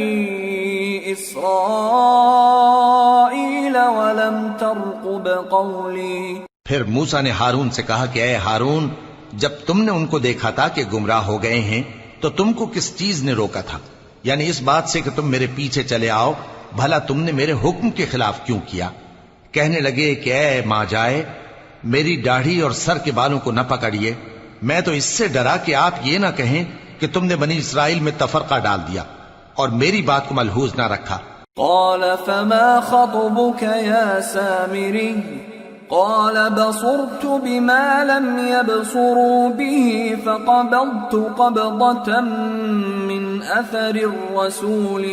A: إسرائيل ولم ترقب قولي۔
D: پھر موسیٰ نے ہارون سے کہا کہ اے ہارون، جب تم نے ان کو دیکھا تھا کہ گمراہ ہو گئے ہیں تو تم کو کس چیز نے روکا تھا؟ یعنی اس بات سے کہ تم میرے پیچھے چلے آؤ، بھلا تم نے میرے حکم کے خلاف کیوں کیا؟ کہنے لگے کہ اے ماں جائے، میری داڑھی اور سر کے بالوں کو نہ پکڑیے، میں تو اس سے ڈرا کہ آپ یہ نہ کہیں کہ تم نے بنی اسرائیل میں تفرقہ ڈال دیا اور میری بات کو ملحوظ نہ رکھا۔
A: قال فما خطبك يا سامري قال بصرت بما لم يبصروا به فقبضت قبضة من أثر الرسول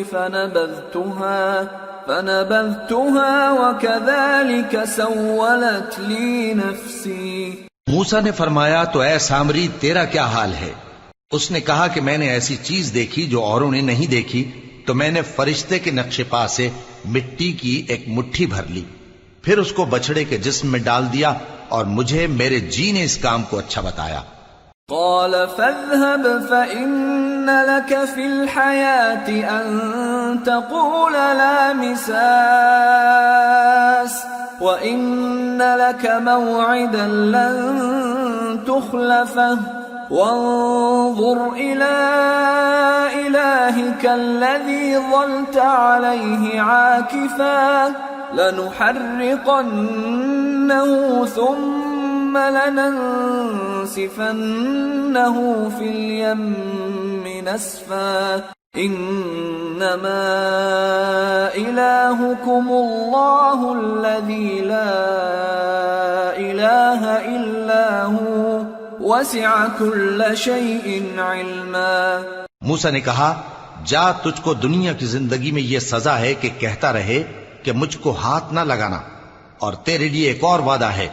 A: فنبذتها وكذلك سولت لي نفسي.
D: موسیٰ نے فرمایا تو اے سامری تیرا کیا حال ہے؟ اس نے کہا کہ میں نے ایسی چیز دیکھی جو اوروں نے نہیں دیکھی، تو میں نے فرشتے کے نقش پا سے مٹی کی ایک مٹھی بھر لی، پھر اس کو بچڑے کے جسم میں ڈال دیا، اور مجھے میرے جی نے اس کام کو اچھا بتایا.
A: قال فاذهب فإن لك في الحياة أن تقول لا مساس وإن لك موعدا لن تخلفه وانظر إلى إلهك الذي ظلت عليه عاكفا لنحرقنه ثم لننسفنه في اليم نسفا إنما إلهكم الله الذي لا إله إلا هو وسع كل شيء علما.
D: موسیٰ نے کہا جا، تجھ کو دنیا کی زندگی میں یہ سزا ہے کہ کہتا رہے کہ مجھ کو ہاتھ نہ لگانا، اور تیرے لیے ایک اور وعدہ ہے،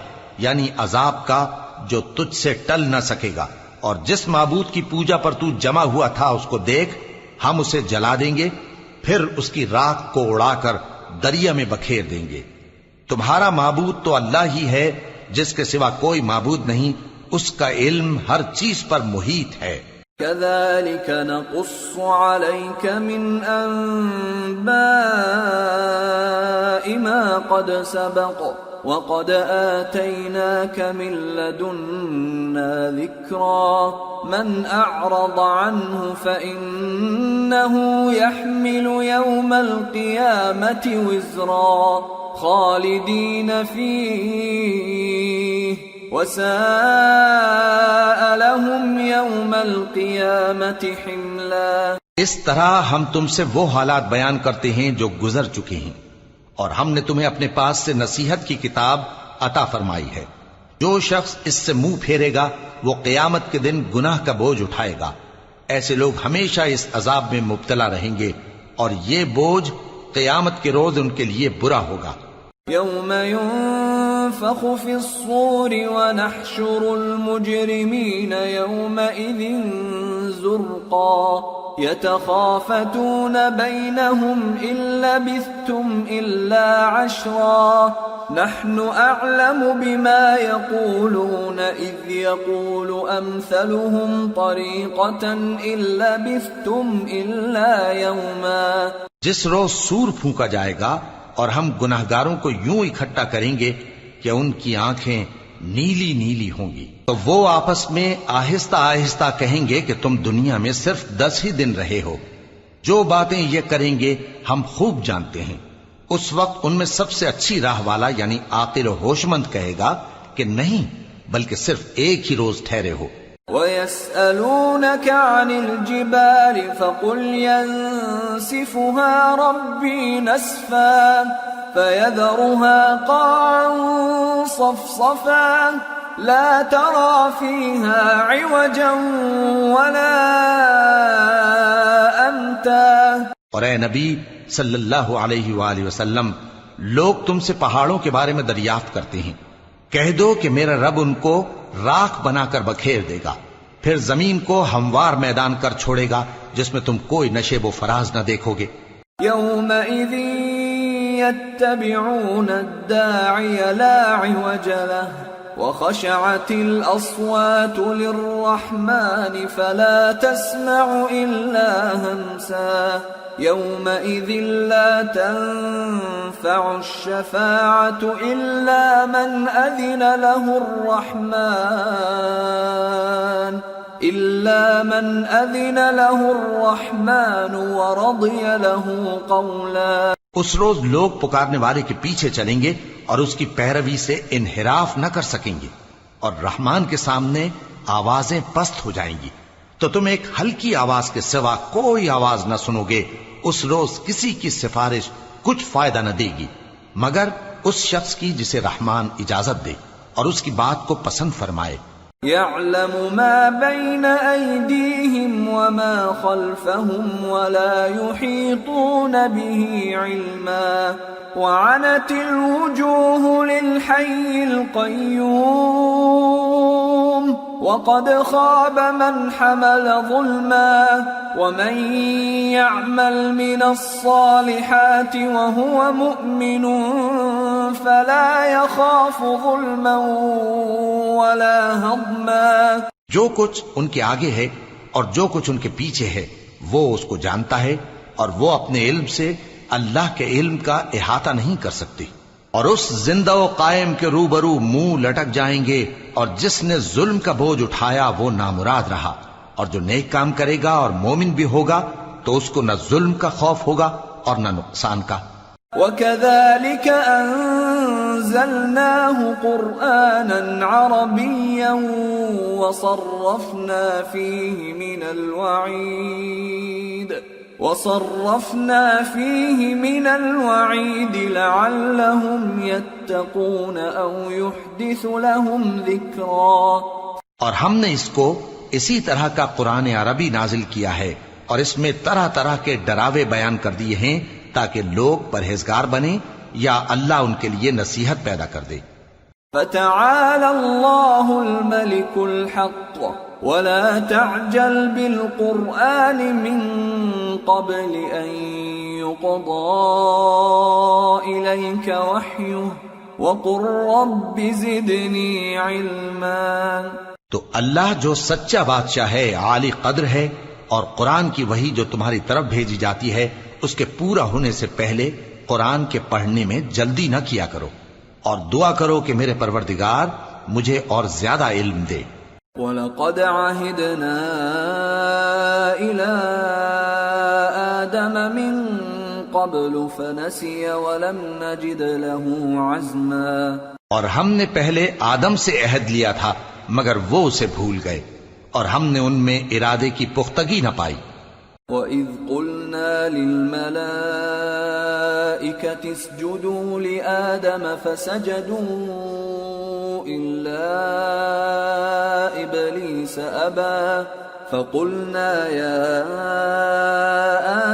D: یعنی عذاب کا جو تجھ سے ٹل نہ سکے گا، اور جس معبود کی پوجا پر تو جمع ہوا تھا اس کو دیکھ، ہم اسے جلا دیں گے، پھر اس کی راکھ کو اڑا کر دریا میں بکھیر دیں گے. تمہارا معبود تو اللہ ہی ہے، جس کے سوا کوئی معبود نہیں، اس کا علم ہر چیز پر محیط ہے.
A: كذلك نقص عليك من أنباء ما قد سبق وقد آتيناك من لدنا ذكرا من أعرض عنه فإنه يحمل يوم القيامة وزرا خالدين فيه وساء لهم يوم القيامة حملا.
D: اس طرح ہم تم سے وہ حالات بیان کرتے ہیں جو گزر چکے ہیں، اور ہم نے تمہیں اپنے پاس سے نصیحت کی کتاب عطا فرمائی ہے. جو شخص اس سے منہ پھیرے گا وہ قیامت کے دن گناہ کا بوجھ اٹھائے گا. ایسے لوگ ہمیشہ اس عذاب میں مبتلا رہیں گے، اور یہ بوجھ قیامت کے روز ان کے لیے برا ہوگا.
A: يوم ينفخ في الصور ونحشر المجرمين يومئذ زرقا يتخافتون بينهم إن لبثتم إلا عشرا نحن أعلم بما يقولون إذ يقول أمثلهم طريقة إن لبثتم إلا يوما.
D: جس روز سور پھونکا جائے گا اور ہم گناہگاروں کو یوں اکٹھا کریں گے کہ ان کی آنکھیں نیلی نیلی ہوں گی، تو وہ آپس میں آہستہ آہستہ کہیں گے کہ تم دنیا میں صرف 10 ہی دن رہے ہو. جو باتیں یہ کریں گے ہم خوب جانتے ہیں. اس وقت ان میں سب سے اچھی راہ والا یعنی عاقل و ہوش مند کہے گا کہ نہیں، بلکہ صرف ایک ہی روز ٹھہرے ہو.
A: وَيَسْأَلُونَكَ عَنِ الْجِبَالِ فَقُلْ يَنسِفُهَا رَبِّي نَسْفًا فَيَذَرُهَا قَاعًا صَفْصَفًا لَا تَرَى فِيهَا عِوَجًا وَلَا أَمْتًا.
D: اور اے نبی صلی اللہ علیہ وآلہ وسلم، لوگ تم سے پہاڑوں کے بارے میں دریافت کرتے ہیں. کہہ دو کہ میرا رب ان کو راکھ بنا کر بکھیر دے گا، پھر زمین کو ہموار میدان کر چھوڑے گا جس میں تم کوئی نشیب و فراز نہ دیکھو گے.
A: يومئذ يتبعون الداعي لا عوج له وخشعت الأصوات للرحمن فلا تسمع إلا همسا يومئذ لا تنفع الشفاعة إلا من أذن له الرحمن ورضي له قولا.
D: اس روز لوگ پکارنے والے کے پیچھے چلیں گے اور اس کی پیروی سے انحراف نہ کر سکیں گے، اور رحمان کے سامنے آوازیں پست ہو جائیں گی، تو تم ایک ہلکی آواز کے سوا کوئی آواز نہ سنو گے. اس روز کسی کی سفارش کچھ فائدہ نہ دے گی مگر اس شخص کی جسے رحمان اجازت دے اور اس کی بات کو پسند فرمائے.
A: يعلم ما بين أيديهم وما خلفهم ولا يحيطون به علما وعنت الوجوه للحي القيوم وقد خاب من حمل ظلما ومن يعمل من الصالحات وهو مؤمن فلا يخاف ظلما ولا هضما.
D: جو کچھ ان کے آگے ہے اور جو کچھ ان کے پیچھے ہے وہ اس کو جانتا ہے، اور وہ اپنے علم سے اللہ کے علم کا احاطہ نہیں کر سکتی. اور اس زندہ و قائم کے روبرو منہ لٹک جائیں گے، اور جس نے ظلم کا بوجھ اٹھایا وہ نامراد رہا، اور جو نیک کام کرے گا اور مومن بھی ہوگا تو اس کو نہ ظلم کا خوف ہوگا اور نہ نقصان کا.
A: وَكَذَلِكَ أَنزَلْنَاهُ قُرْآنًا عَرَبِيًّا وَصَرَّفْنَا فِيهِ مِنَ الْوَعِيدِ لَعَلَّهُمْ يَتَّقُونَ أَوْ يُحْدِثُ لَهُمْ ذِكْرًا.
D: اور ہم نے اس کو اسی طرح کا قرآن عربی نازل کیا ہے، اور اس میں طرح طرح کے ڈراوے بیان کر دیے ہیں تاکہ لوگ پرہیزگار بنیں یا اللہ ان کے لیے نصیحت پیدا کر دے.
A: فَتَعَالَى اللَّهُ الْمَلِكُ الْحَقُّ وَلَا تَعْجَلْ بِالْقُرْآنِ مِنْ قَبْلِ أَنْ يُقْضَى إِلَيْكَ وَحْيُهُ وَقُلْ رَبِّ زِدْنِي عِلْمًا.
D: تو اللہ جو سچا بادشاہ ہے، عالی قدر ہے، اور قرآن کی وحی جو تمہاری طرف بھیجی جاتی ہے اس کے پورا ہونے سے پہلے قرآن کے پڑھنے میں جلدی نہ کیا کرو، اور دعا کرو کہ میرے پروردگار مجھے اور زیادہ علم دے.
A: وَلَقَدْ عَهِدْنَا إِلَىٰ آدَمَ مِن قَبْلُ فَنَسِيَ وَلَمْ نَجِدْ لَهُ عَزْمًا.
D: اور ہم نے پہلے آدم سے عہد لیا تھا مگر وہ اسے بھول گئے، اور ہم نے ان میں ارادے کی پختگی نہ پائی.
A: وَإِذْ قُلْنَا لِلْمَلَائِكَةِ اسْجُدُوا لِآدَمَ فَسَجَدُوا إِلَّا إِبْلِيسَ أَبَى فَقُلْنَا يَا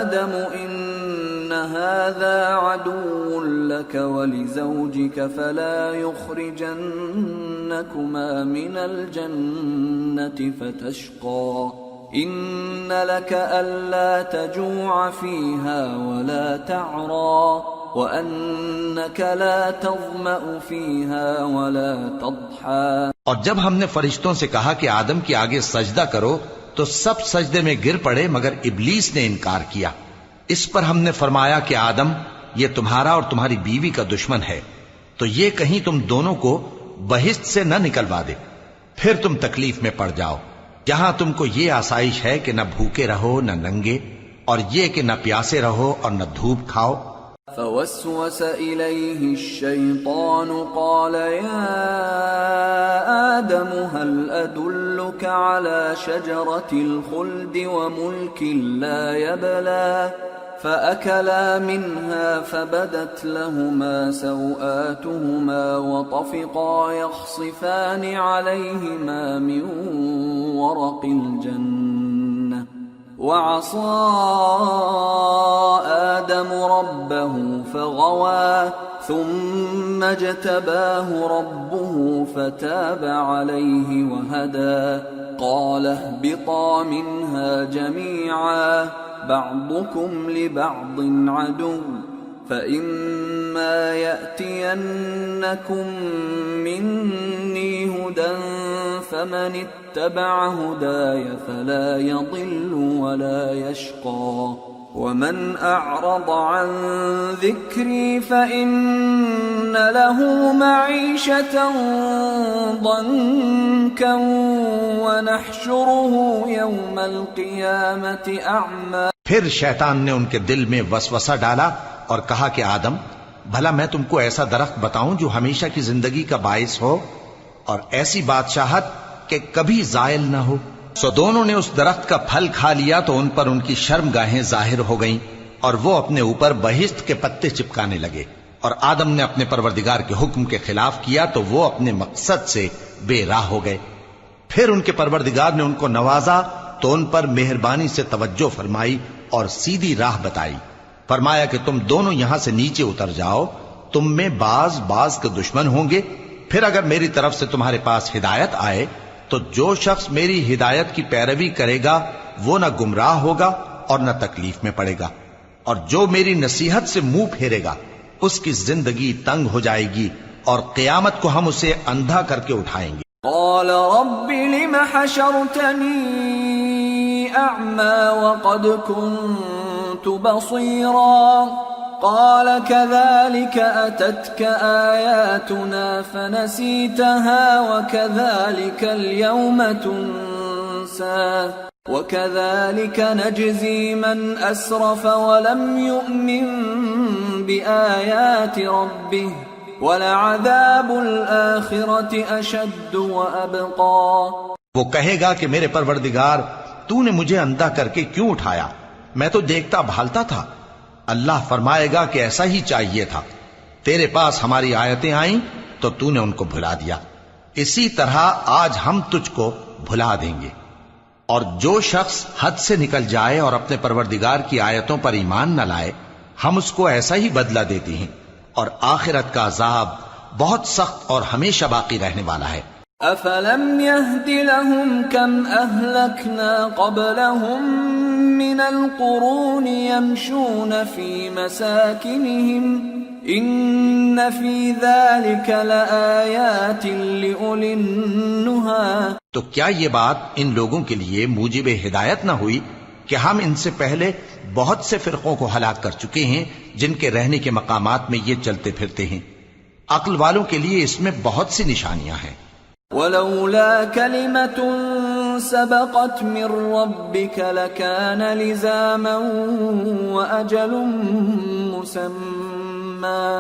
A: آدَمُ إِنَّ هَذَا عَدُوٌّ لَكَ وَلِزَوْجِكَ فَلَا يُخْرِجَنَّكُمَا مِنَ الْجَنَّةِ فَتَشْقَى إِنَّ لَكَ أَلَّا تَجُوعَ فِيهَا وَلَا تَعْرَى وَأَنَّكَ لَا تَظْمَأُ فِيهَا وَلَا تَضْحَى.
D: اور جب ہم نے فرشتوں سے کہا کہ آدم کے آگے سجدہ کرو تو سب سجدے میں گر پڑے مگر ابلیس نے انکار کیا. اس پر ہم نے فرمایا کہ آدم، یہ تمہارا اور تمہاری بیوی کا دشمن ہے، تو یہ کہیں تم دونوں کو بہشت سے نہ نکلوا دے، پھر تم تکلیف میں پڑ جاؤ. جہاں تم کو یہ آسائش ہے کہ نہ بھوکے رہو نہ ننگے، اور یہ کہ نہ پیاسے رہو اور نہ دھوپ کھاؤ.
A: فوسوس إليه الشيطان قال يا آدم هل أدلك على شجرة الخلد وملك لا يبلى فأكلا منها فبدت لهما سوآتهما وطفقا يخصفان عليهما من ورق الجنة وعصى آدم ربه فغوى ثم اجتباه ربه فتاب عليه وهدى قال اهبطا منها جميعا بعضكم لبعض عدو فإما يأتينكم مني هدى فمن اتبع هداي فلا يضل ولا يشقى ومن أعرض عن ذكري فإن له معيشة ضنكا ونحشره يوم القيامة أعمى.
D: پھر شیطان نے ان کے دل میں وسوسہ ڈالا اور کہا کہ آدم، بھلا میں تم کو ایسا درخت بتاؤں جو ہمیشہ کی زندگی کا باعث ہو اور ایسی بادشاہت کہ کبھی زائل نہ ہو. سو دونوں نے اس درخت کا پھل کھا لیا تو ان پر ان کی شرم گاہیں ظاہر ہو گئیں اور وہ اپنے اوپر بہشت کے پتے چپکانے لگے. اور آدم نے اپنے پروردگار کے حکم کے خلاف کیا تو وہ اپنے مقصد سے بے راہ ہو گئے. پھر ان کے پروردگار نے ان کو نوازا تو ان پر مہربانی سے توجہ فرمائی اور سیدھی راہ بتائی. فرمایا کہ تم دونوں یہاں سے نیچے اتر جاؤ، تم میں بعض کے دشمن ہوں گے. پھر اگر میری طرف سے تمہارے پاس ہدایت آئے تو جو شخص میری ہدایت کی پیروی کرے گا وہ نہ گمراہ ہوگا اور نہ تکلیف میں پڑے گا، اور جو میری نصیحت سے منہ پھیرے گا اس کی زندگی تنگ ہو جائے گی اور قیامت کو ہم اسے اندھا کر کے اٹھائیں گے.
A: قال رب لم حشرتني أعمى وقد كنت بصيرا قال كذلك أتتك آياتنا فنسيتها وكذلك اليوم تنسى وكذلك نجزي من أسرف ولم يؤمن بآيات ربه وَلَعَذَابُ الْآخِرَةِ أَشَدُّ وَأَبْقَى.
D: وہ کہے گا کہ میرے پروردگار تو نے مجھے اندھا کر کے کیوں اٹھایا، میں تو دیکھتا بھالتا تھا. اللہ فرمائے گا کہ ایسا ہی چاہیے تھا، تیرے پاس ہماری آیتیں آئیں تو تو نے ان کو بھلا دیا، اسی طرح آج ہم تجھ کو بھلا دیں گے. اور جو شخص حد سے نکل جائے اور اپنے پروردگار کی آیتوں پر ایمان نہ لائے ہم اس کو ایسا ہی بدلہ دیتے ہیں، اور آخرت کا عذاب بہت سخت اور ہمیشہ باقی رہنے والا ہے.
A: أَفَلَمْ يَهْدِ لَهُمْ كَمْ أَهْلَكْنَا قَبْلَهُمْ مِنَ الْقُرُونِ يَمْشُونَ فِي مَسَاكِنِهِمْ إِنَّ فِي ذَلِكَ لَآيَاتٍ لِأُولِي النُّهَى.
D: تو کیا یہ بات ان لوگوں کے لیے موجب ہدایت نہ ہوئی کہ ہم ان سے پہلے بہت سے فرقوں کو ہلاک کر چکے ہیں جن کے رہنے کے مقامات میں یہ چلتے پھرتے ہیں. عقل والوں کے لیے اس میں بہت سی نشانیاں ہیں.
A: وَلَوْلَا كَلِمَةٌ سَبَقَتْ مِنْ رَبِّكَ لَكَانَ لِزَامًا وَأَجَلٌ مُّسَمًّى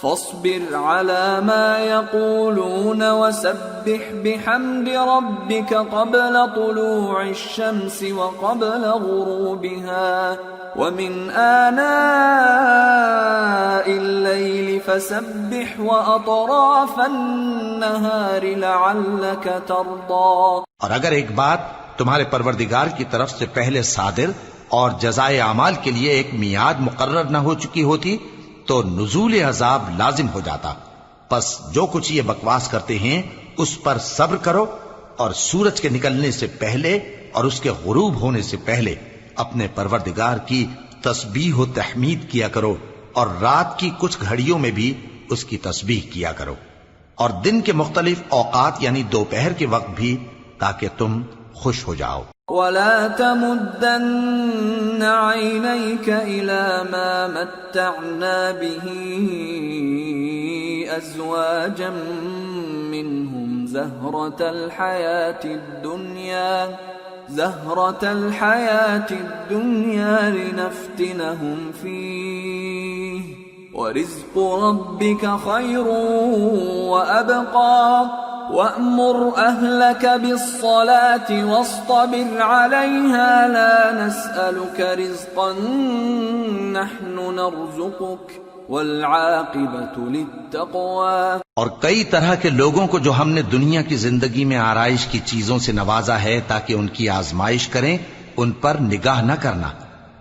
A: فاصبر على ما يقولون وسبح بحمد ربك قبل طلوع الشمس وقبل غروبها ومن آناء الليل فسبح وأطراف النهار لعلك ترضى.
D: اور اگر ایک بات تمہارے پروردگار کی طرف سے پہلے صادر اور جزائے اعمال کے لیے ایک میعاد مقرر نہ ہو چکی ہوتی تو نزول عذاب لازم ہو جاتا. پس جو کچھ یہ بکواس کرتے ہیں اس پر صبر کرو، اور سورج کے نکلنے سے پہلے اور اس کے غروب ہونے سے پہلے اپنے پروردگار کی تسبیح و تحمید کیا کرو، اور رات کی کچھ گھڑیوں میں بھی اس کی تسبیح کیا کرو، اور دن کے مختلف اوقات یعنی دوپہر کے وقت بھی، تاکہ تم خوش ہو جاؤ.
A: وَلَا تَمُدَّنَّ عَيْنَيْكَ إِلَى مَا مَتَّعْنَا بِهِ أَزْوَاجًا مِّنْهُمْ زَهْرَةَ الْحَيَاةِ الدُّنْيَا لِنَفْتِنَهُمْ فِيهِ وَرِزْقُ رَبِّكَ خَيْرٌ وَأَبْقَى وَأْمُرْ أَهْلَكَ بِالصَّلَاةِ وَاصْطَبِرْ عَلَيْهَا لَا نَسْأَلُكَ رِزْقًا نَحْنُ نَرْزُقُكَ وَالْعَاقِبَةُ لِلتَّقْوَى.
D: اور کئی طرح کے لوگوں کو جو ہم نے دنیا کی زندگی میں آرائش کی چیزوں سے نوازا ہے تاکہ ان کی آزمائش کریں، ان پر نگاہ نہ کرنا،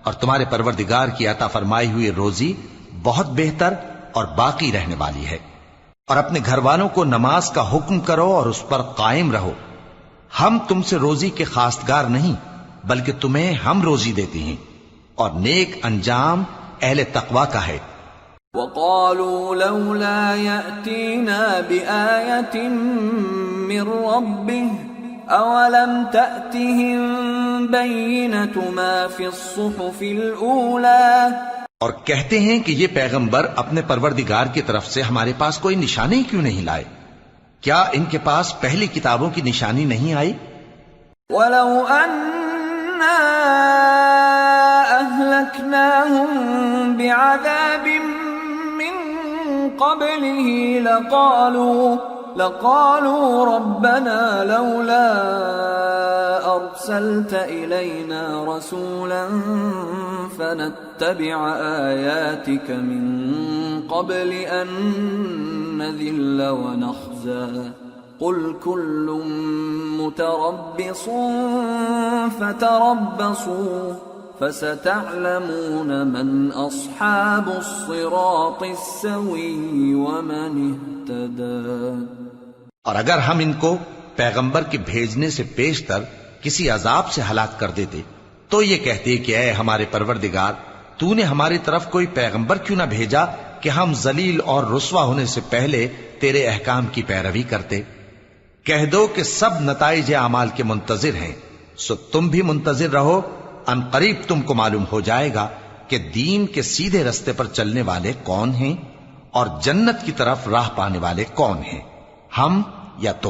D: اور تمہارے پروردگار کی عطا فرمائی ہوئی روزی بہت بہتر اور باقی رہنے والی ہے. اور اپنے گھر والوں کو نماز کا حکم کرو اور اس پر قائم رہو. ہم تم سے روزی کے خواستگار نہیں بلکہ تمہیں ہم روزی دیتے ہیں، اور نیک انجام اہل تقوی کا ہے.
A: وَقَالُوا لَوْلَا يَأْتِينَا بِآيَةٍ مِّن رَّبِّهِ أَوَلَمْ تَأْتِهِم بَيِّنَةُ مَا فِي الصُّحُفِ الْأُولَى.
D: اور کہتے ہیں کہ یہ پیغمبر اپنے پروردگار کی طرف سے ہمارے پاس کوئی نشانی کیوں نہیں لائے؟ کیا ان کے پاس پہلی کتابوں کی نشانی نہیں آئی؟
A: وَلَوْ أَنَّا أَهْلَكْنَاهُمْ بِعَذَابٍ مِّن قَبْلِهِ لَقَالُوا رَبَّنَا لَوْلَا أَرْسَلْتَ إِلَيْنَا رَسُولًا فَنَتَّبِعَ آيَاتِكَ مِن قَبْلِ أَن نَّذِلَّ وَنَخْزَىٰ قل كل متربص فتربصوا فستعلمون من أصحاب الصراط السوي ومن اهتدى۔
B: اور اگر ہم ان کو پیغمبر کے بھیجنے سے پیشتر کسی عذاب سے ہلاک کر دیتے تو یہ کہتے کہ اے ہمارے پروردگار، تو نے ہماری طرف کوئی پیغمبر کیوں نہ بھیجا کہ ہم ذلیل اور رسوا ہونے سے پہلے تیرے احکام کی پیروی کرتے۔ کہہ دو کہ سب نتائج اعمال کے منتظر ہیں، سو تم بھی منتظر رہو، ان قریب تم کو معلوم ہو جائے گا کہ دین کے سیدھے رستے پر چلنے والے کون ہیں اور جنت کی طرف راہ پانے والے کون ہیں، ہم یا تم۔